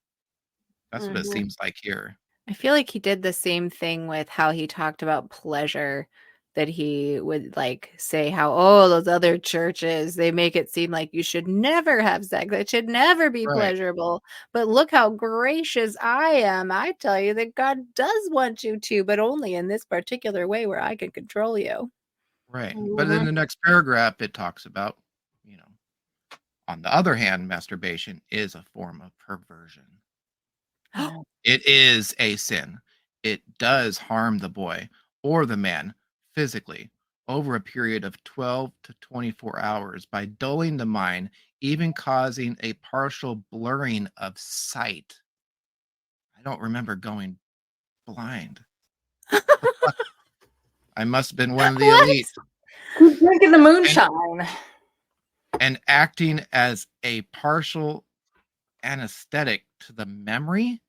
That's what it seems like here. I feel like he did the same thing with how he talked about pleasure, that he would like say how, oh, those other churches, they make it seem like you should never have sex. It should never be Right. pleasurable. But look how gracious I am. I tell you that God does want you to, but only in this particular way where I can control you. Right. But in the next paragraph, it talks about, on the other hand, masturbation is a form of perversion. It is a sin. It does harm the boy or the man physically over a period of 12 to 24 hours by dulling the mind, even causing a partial blurring of sight. I don't remember going blind. I must have been one of the elite. Keep drinking the moonshine. And acting as a partial anesthetic to the memory.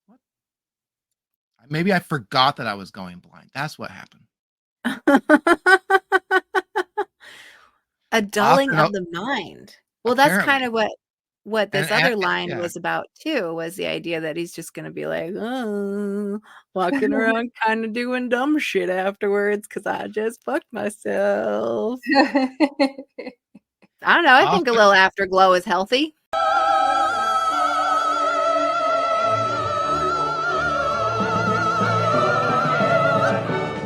What? Maybe I forgot that I was going blind. That's what happened. A dulling of the mind. Well, that's kind of what this other line was about too, was the idea that he's just going to be like, oh, walking around kind of doing dumb shit afterwards because I just fucked myself. I don't know. I think a little afterglow is healthy.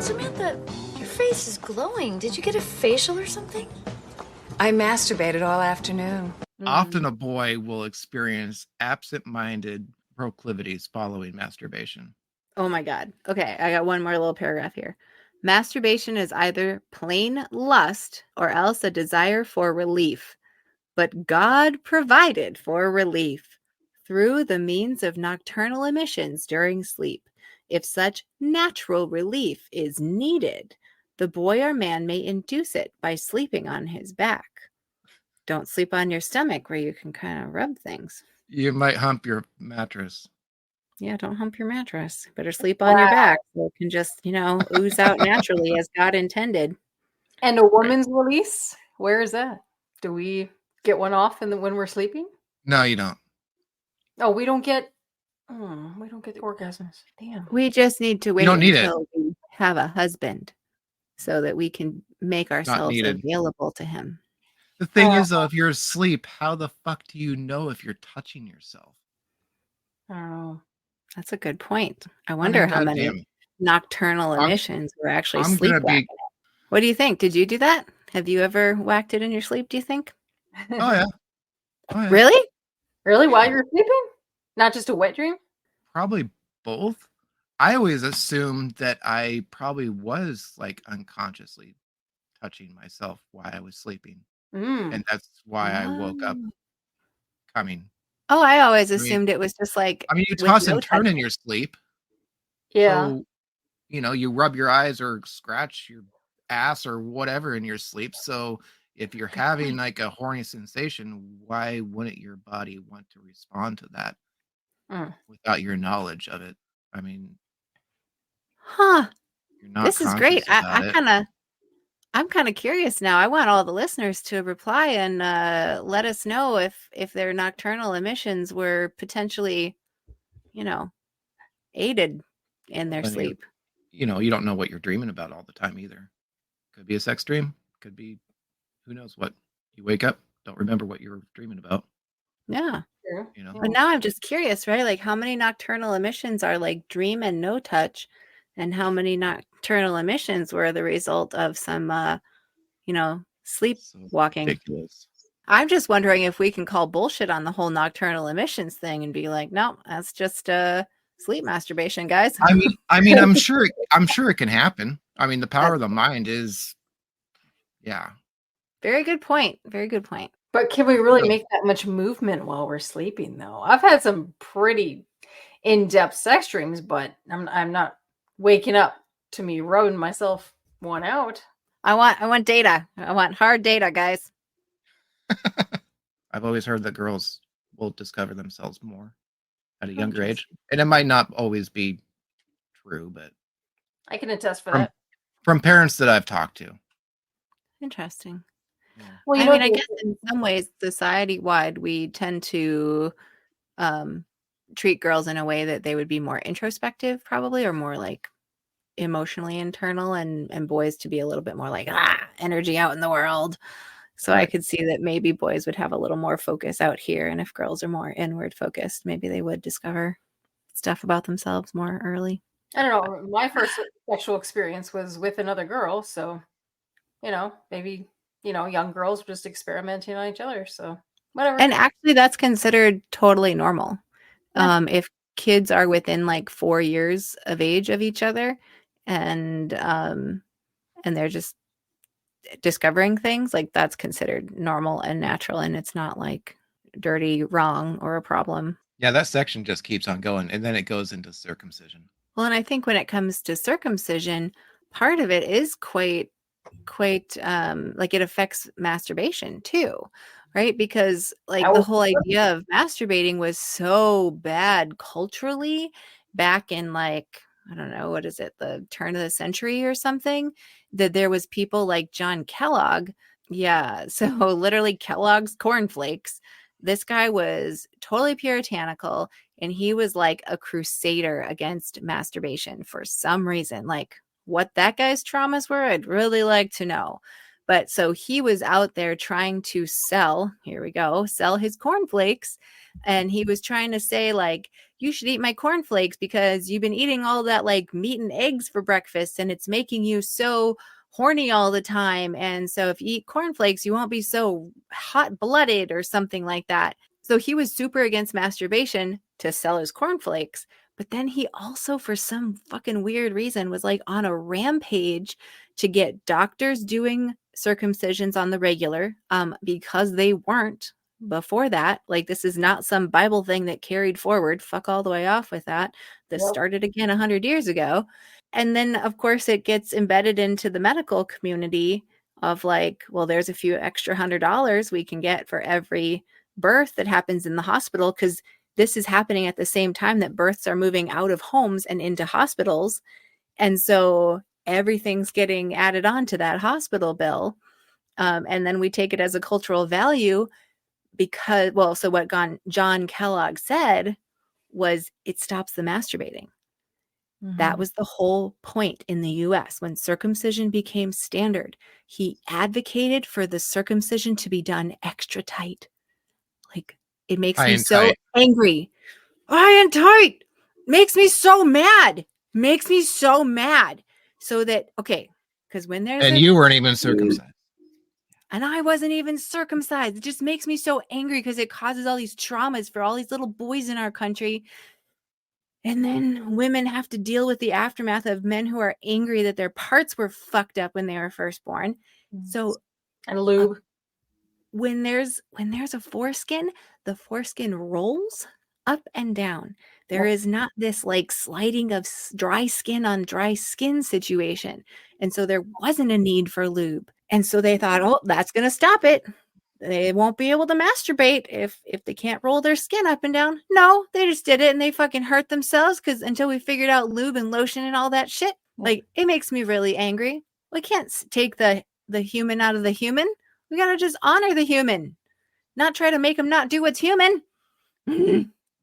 Samantha, your face is glowing. Did you get a facial or something? I masturbated all afternoon. Often a boy will experience absent-minded proclivities following masturbation. Oh my God. Okay, I got one more little paragraph here. Masturbation is either plain lust or else a desire for relief. But God provided for relief through the means of nocturnal emissions during sleep. If such natural relief is needed, the boy or man may induce it by sleeping on his back. Don't sleep on your stomach where you can kind of rub things. You might hump your mattress. Yeah, don't hump your mattress. Better sleep on your back so it can just, ooze out naturally as God intended. And a woman's release? Where is that? Do we get one off when we're sleeping? No, you don't. Oh, we don't get the orgasms. Damn. We just need to wait need until we have a husband so that we can make ourselves available to him. The thing is, though, if you're asleep, how the fuck do you know if you're touching yourself? I don't know. That's a good point. I wonder how many nocturnal emissions were actually sleepwalking. What do you think? Did you do that? Have you ever whacked it in your sleep, do you think? Oh, yeah. Really? Really? While you're sleeping? Not just a wet dream? Probably both. I always assumed that I probably was like unconsciously touching myself while I was sleeping. And that's why I woke up coming. Oh, I always assumed it was just like... you toss and turn in your sleep. Yeah. So, you rub your eyes or scratch your ass or whatever in your sleep. So if you're having like a horny sensation, why wouldn't your body want to respond to that without your knowledge of it? I mean... Huh. You're not this is great. I'm kind of curious now. I want all the listeners to reply and let us know if their nocturnal emissions were potentially, aided in their Well, sleep. You don't know what you're dreaming about all the time either. Could be a sex dream. Could be, who knows what. You wake up, don't remember what you were dreaming about. Yeah. Yeah. But now I'm just curious, right? Like, how many nocturnal emissions are like dream and no touch, and how many nocturnal emissions were the result of some, sleepwalking? Ridiculous. I'm just wondering if we can call bullshit on the whole nocturnal emissions thing and be like, no, that's just sleep masturbation, guys. I mean, I'm sure it can happen. I mean, the power of the mind is, yeah. Very good point. Very good point. But can we really make that much movement while we're sleeping, though? I've had some pretty in-depth sex dreams, but I'm not waking up to me rowing myself one out. I want data. I want hard data, guys. I've always heard that girls will discover themselves more at a younger age. And it might not always be true, but I can attest for that. From parents that I've talked to. Interesting. Yeah. Well, I guess in some ways, society-wide, we tend to treat girls in a way that they would be more introspective, probably, or more like emotionally internal, and boys to be a little bit more like energy out in the world. So I could see that maybe boys would have a little more focus out here, and if girls are more inward focused, maybe they would discover stuff about themselves more early. I don't know. My first sexual experience was with another girl, so maybe young girls were just experimenting on each other. So whatever. And actually, that's considered totally normal. Yeah. If kids are within like 4 years of age of each other, and they're just discovering things, like that's considered normal and natural, and it's not like dirty, wrong, or a problem. Yeah, that section just keeps on going, and then it goes into circumcision. Well, and I think when it comes to circumcision, part of it is quite like it affects masturbation too, right? Because like the whole idea of masturbating was so bad culturally back in like, I don't know, what is it, the turn of the century or something, that there was people like John Kellogg. Yeah. So literally Kellogg's cornflakes. This guy was totally puritanical, and he was like a crusader against masturbation for some reason. Like what that guy's traumas were, I'd really like to know. But so he was out there trying to sell his cornflakes. And he was trying to say like, you should eat my cornflakes because you've been eating all that like meat and eggs for breakfast, and it's making you so horny all the time. And so if you eat cornflakes, you won't be so hot-blooded or something like that. So he was super against masturbation to sell his cornflakes. But then he also, for some fucking weird reason, was like on a rampage to get doctors doing circumcisions on the regular, because they weren't before that. Like, this is not some Bible thing that carried forward. Fuck all the way off with that. This started again 100 years ago. And then, of course, it gets embedded into the medical community of like, well, there's a few extra $100 we can get for every birth that happens in the hospital, because this is happening at the same time that births are moving out of homes and into hospitals. And so everything's getting added on to that hospital bill. And then we take it as a cultural value because, so what John Kellogg said was it stops the masturbating. Mm-hmm. That was the whole point in the US when circumcision became standard. He advocated for the circumcision to be done extra tight. Like, it makes me so angry. High and tight. Makes me so mad. So that, okay, because when there's you weren't even circumcised. And I wasn't even circumcised. It just makes me so angry because it causes all these traumas for all these little boys in our country. And then women have to deal with the aftermath of men who are angry that their parts were fucked up when they were first born. So, and lube. When there's a foreskin, the foreskin rolls up and down. There is not this like sliding of dry skin on dry skin situation. And so there wasn't a need for lube. And so they thought, oh, that's going to stop it. They won't be able to masturbate if they can't roll their skin up and down. No, they just did it and they fucking hurt themselves because until we figured out lube and lotion and all that shit, like, it makes me really angry. We can't take the human out of the human. We got to just honor the human, not try to make them not do what's human.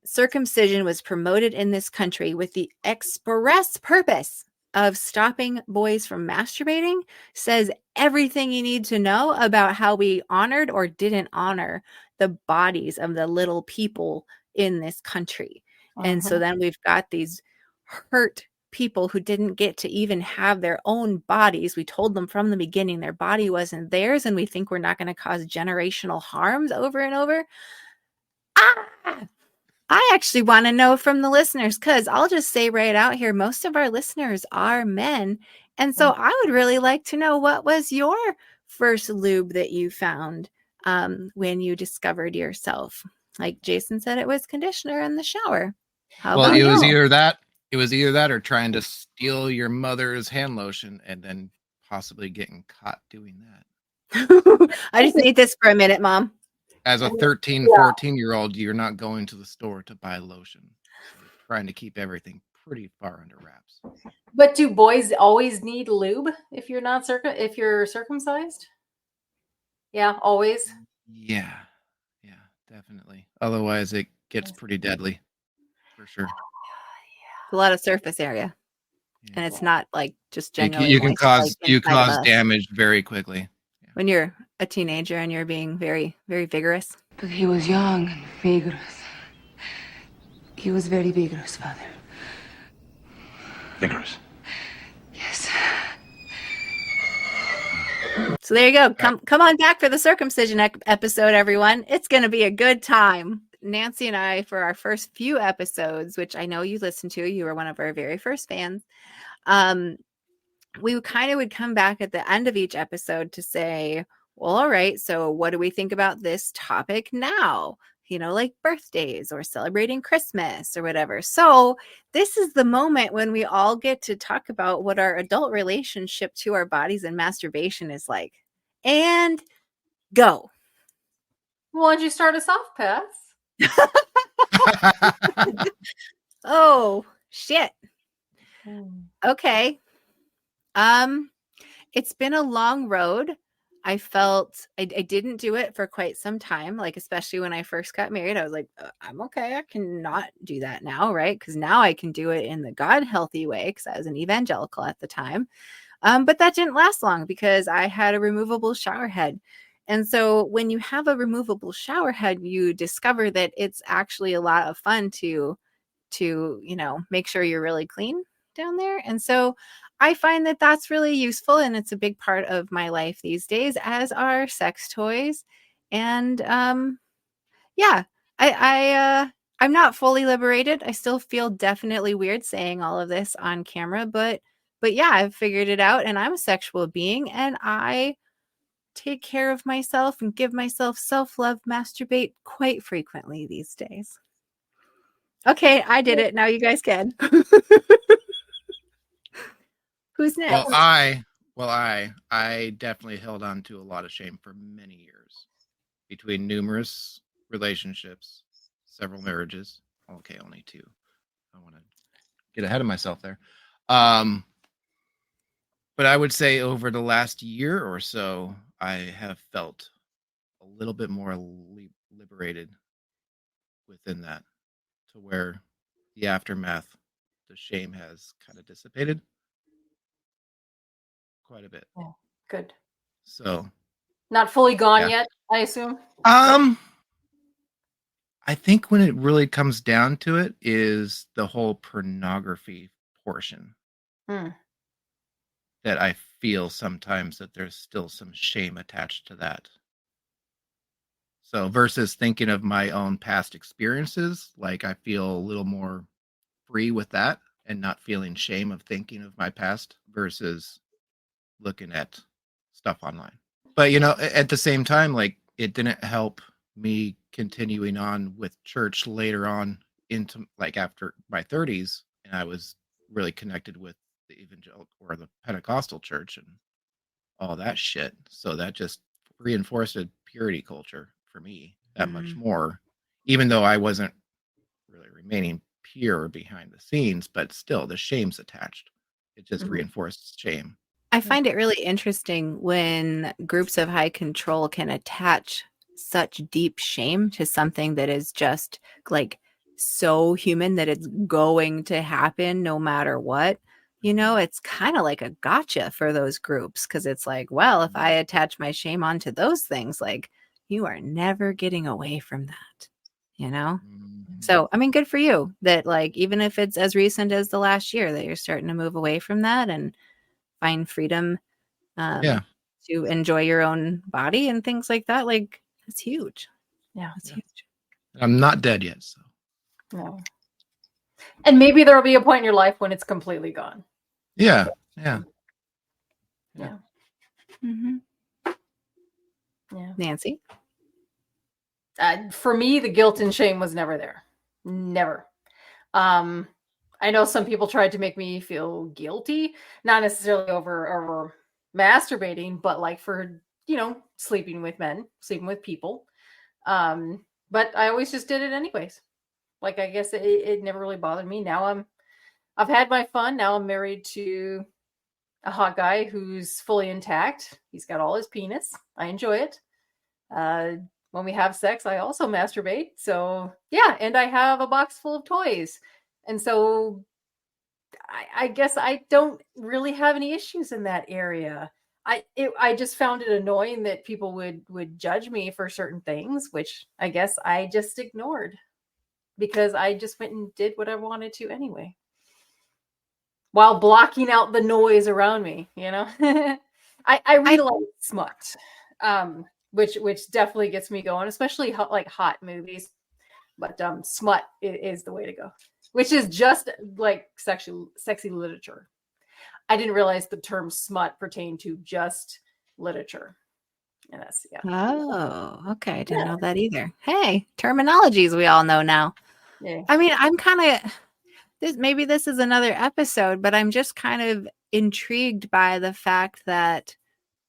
circumcision was promoted in this country with the express purpose of stopping boys from masturbating says everything you need to know about how we honored or didn't honor the bodies of the little people in this country. And so then we've got these hurt people who didn't get to even have their own bodies. We told them from the beginning their body wasn't theirs, and we think we're not going to cause generational harms over and over. I actually want to know from the listeners, because I'll just say right out here, most of our listeners are men. And so I would really like to know, what was your first lube that you found when you discovered yourself? Like Jason said, it was conditioner in the shower. Well, it was either that. It was either that or trying to steal your mother's hand lotion and then possibly getting caught doing that. I just need this for a minute, Mom. As a 13, 14-year-old, you're not going to the store to buy lotion. So you're trying to keep everything pretty far under wraps. But do boys always need lube if you're not if you're circumcised? Yeah, always. Yeah, definitely. Otherwise, it gets pretty deadly, for sure. A lot of surface area, and it's not like just generally. You can cause damage very quickly when you're a teenager and you're being very, very vigorous. But he was young and vigorous. He was very vigorous, Father. Vigorous? Yes. So there you go. Come on back for the circumcision episode, everyone. It's going to be a good time. Nancy and I, for our first few episodes, which I know you listened to, you were one of our very first fans. We kind of would come back at the end of each episode to say, well, all right, so what do we think about this topic now? You know, like birthdays or celebrating Christmas or whatever. So this is the moment when we all get to talk about what our adult relationship to our bodies and masturbation is like. And go. Why don't you start us off, Pat? Oh, shit. Okay. It's been a long road. I felt I didn't do it for quite some time, like especially when I first got married. I was like, I'm okay. I cannot do that now, right? Because now I can do it in the God healthy way, because I was an evangelical at the time. But that didn't last long because I had a removable shower head. And so when you have a removable shower head, you discover that it's actually a lot of fun to make sure you're really clean down there. And so I find that that's really useful, and it's a big part of my life these days, as are sex toys. And I'm not fully liberated. I still feel definitely weird saying all of this on camera, but yeah, I've figured it out, and I'm a sexual being, and I take care of myself and give myself self-love, masturbate quite frequently these days. Okay, I did it. Now you guys can. Who's next? Well, I definitely held on to a lot of shame for many years between numerous relationships, several marriages. Okay, only 2. I want to get ahead of myself there. But I would say over the last year or so, I have felt a little bit more liberated within that, to where the aftermath, the shame has kind of dissipated quite a bit. Yeah, good. So not fully gone yet, I assume. I think when it really comes down to it is the whole pornography portion that I feel sometimes that there's still some shame attached to that. So versus thinking of my own past experiences, like I feel a little more free with that and not feeling shame of thinking of my past versus looking at stuff online. But at the same time, like, it didn't help me continuing on with church later on into like after my 30s, and I was really connected with the evangelical or the Pentecostal church and all that shit. So that just reinforced a purity culture for me that much more, even though I wasn't really remaining pure behind the scenes, but still the shame's attached. It just reinforced shame. I find it really interesting when groups of high control can attach such deep shame to something that is just like so human that it's going to happen no matter what, it's kind of like a gotcha for those groups, because it's like, well, if I attach my shame onto those things, like, you are never getting away from that, So, I mean, good for you that, like, even if it's as recent as the last year, that you're starting to move away from that and find freedom to enjoy your own body and things like that. Like, it's huge. Yeah, it's huge. I'm not dead yet, so. No. And maybe there'll be a point in your life when it's completely gone. Yeah. Mm-hmm. Yeah. Nancy? For me, the guilt and shame was never there. Never. I know some people tried to make me feel guilty, not necessarily over masturbating, but like for, sleeping with men, sleeping with people. But I always just did it anyways. Like, I guess it never really bothered me. Now I've had my fun. Now I'm married to a hot guy who's fully intact. He's got all his penis. I enjoy it. When we have sex, I also masturbate. So yeah, and I have a box full of toys. And so I guess I don't really have any issues in that area. I just found it annoying that people would judge me for certain things, which I guess I just ignored because I just went and did what I wanted to anyway, while blocking out the noise around me. I really like smut, which definitely gets me going, especially hot movies. But smut is the way to go, which is just like sexy literature. I didn't realize the term smut pertained to just literature. And that's, yeah. Oh, okay. I didn't know that either. Hey, terminologies we all know now. Yeah. I mean, I'm kind of, maybe this is another episode, but I'm just kind of intrigued by the fact that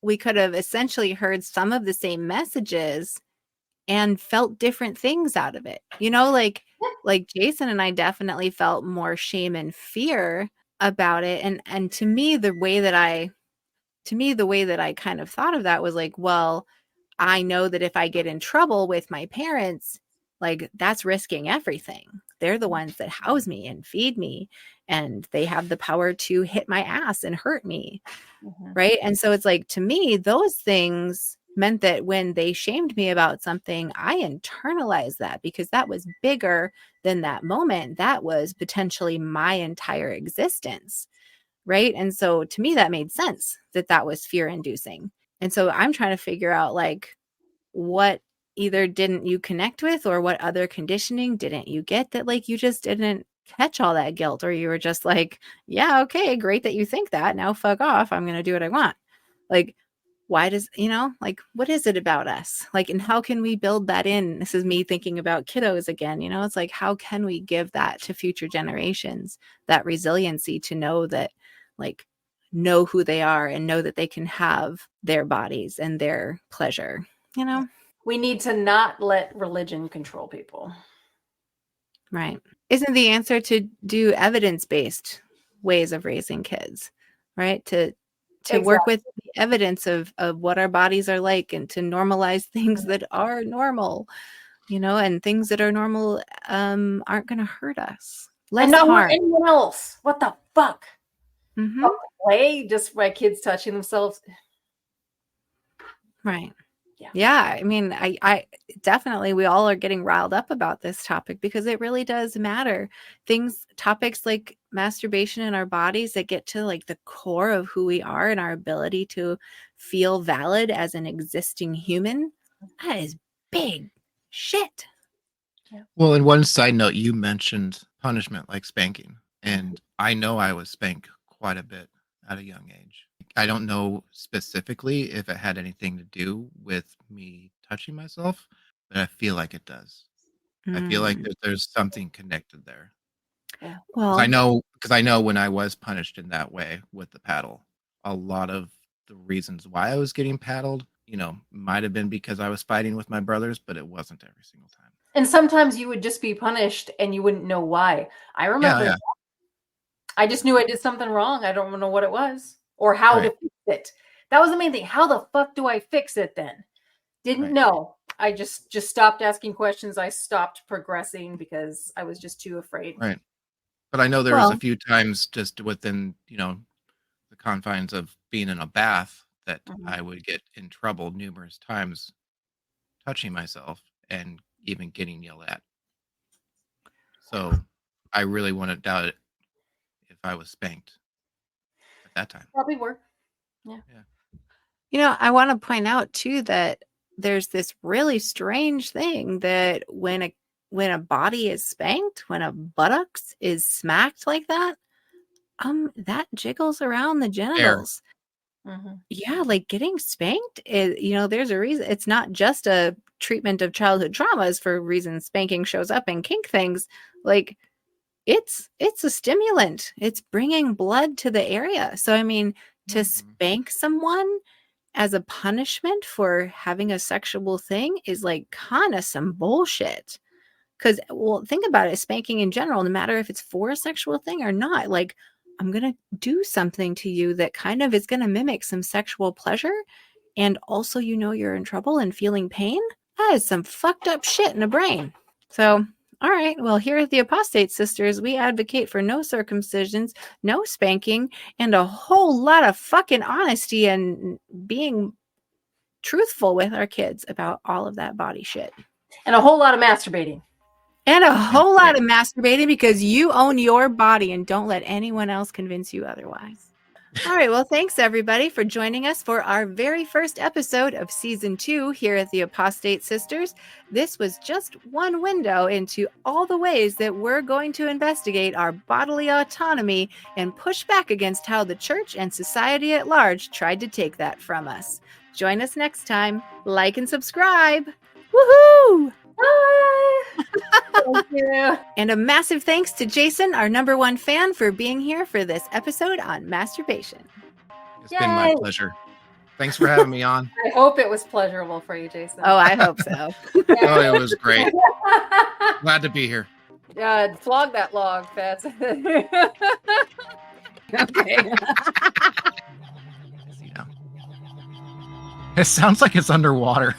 we could have essentially heard some of the same messages and felt different things out of it. Like Jason and I definitely felt more shame and fear about it. And to me, the way that I kind of thought of that was like, well, I know that if I get in trouble with my parents, like, that's risking everything. They're the ones that house me and feed me, and they have the power to hit my ass and hurt me. Mm-hmm. Right. And so it's like, to me, those things meant that when they shamed me about something, I internalized that because that was bigger than that moment. That was potentially my entire existence. Right. And so to me, that made sense that was fear inducing. And so I'm trying to figure out, like, what either didn't you connect with, or what other conditioning didn't you get that, like, you just didn't catch all that guilt, or you were just like, yeah, okay, great that you think that. Now fuck off. I'm going to do what I want. Like, why does, like, what is it about us? Like, and how can we build that in? This is me thinking about kiddos again, it's like, how can we give that to future generations, that resiliency to know that, like, know who they are and know that they can have their bodies and their pleasure, We need to not let religion control people. Right. Isn't the answer to do evidence-based ways of raising kids, right? To work with the evidence of what our bodies are like, and to normalize things that are normal, and things that are normal aren't going to hurt us. And not hurt anyone else. What the fuck? Mm-hmm. Play just by kids touching themselves. Right. Yeah. I mean, I definitely, we all are getting riled up about this topic because it really does matter. Topics like masturbation in our bodies that get to, like, the core of who we are and our ability to feel valid as an existing human. That is big shit. Yeah. Well, in one side note, you mentioned punishment like spanking, and I know I was spanked quite a bit at a young age. I don't know specifically if it had anything to do with me touching myself, but I feel like it does. I feel like there's something connected there. Yeah. Well, because I know when I was punished in that way with the paddle, a lot of the reasons why I was getting paddled, might have been because I was fighting with my brothers, but it wasn't every single time. And sometimes you would just be punished and you wouldn't know why. I remember that. I just knew I did something wrong. I don't know what it was or how to fix it. That was the main thing. How the fuck do I fix it then? Didn't know. I just stopped asking questions. I stopped progressing because I was just too afraid. Right. But I know there was a few times just within, the confines of being in a bath that I would get in trouble numerous times touching myself and even getting yelled at. So I really wouldn't doubt it if I was spanked at that time. Probably were. Yeah. I want to point out too that there's this really strange thing that when a body is spanked, when a buttocks is smacked like that jiggles around the genitals. Yeah, like getting spanked is, there's a reason. It's not just a treatment of childhood traumas for reasons spanking shows up in kink things. Like it's a stimulant. It's bringing blood to the area. So, I mean, to spank someone as a punishment for having a sexual thing is like kind of some bullshit. Because, well, think about it. Spanking in general, no matter if it's for a sexual thing or not, like, I'm going to do something to you that kind of is going to mimic some sexual pleasure. And also, you're in trouble and feeling pain. That is some fucked up shit in the brain. So, all right. Well, here at the Apostate Sisters, we advocate for no circumcisions, no spanking, and a whole lot of fucking honesty and being truthful with our kids about all of that body shit. And a whole lot of masturbating. And a whole lot of masturbating because you own your body and don't let anyone else convince you otherwise. All right. Well, thanks everybody for joining us for our very first episode of season 2 here at the Apostate Sisters. This was just one window into all the ways that we're going to investigate our bodily autonomy and push back against how the church and society at large tried to take that from us. Join us next time. Like and subscribe. Woohoo! Bye! Thank you. And a massive thanks to Jason, our #1 fan, for being here for this episode on masturbation. It's been my pleasure. Thanks for having me on. I hope it was pleasurable for you, Jason. Oh, I hope so. Oh, it was great. Glad to be here. Yeah, flog that log, Fats. Okay. It sounds like it's underwater.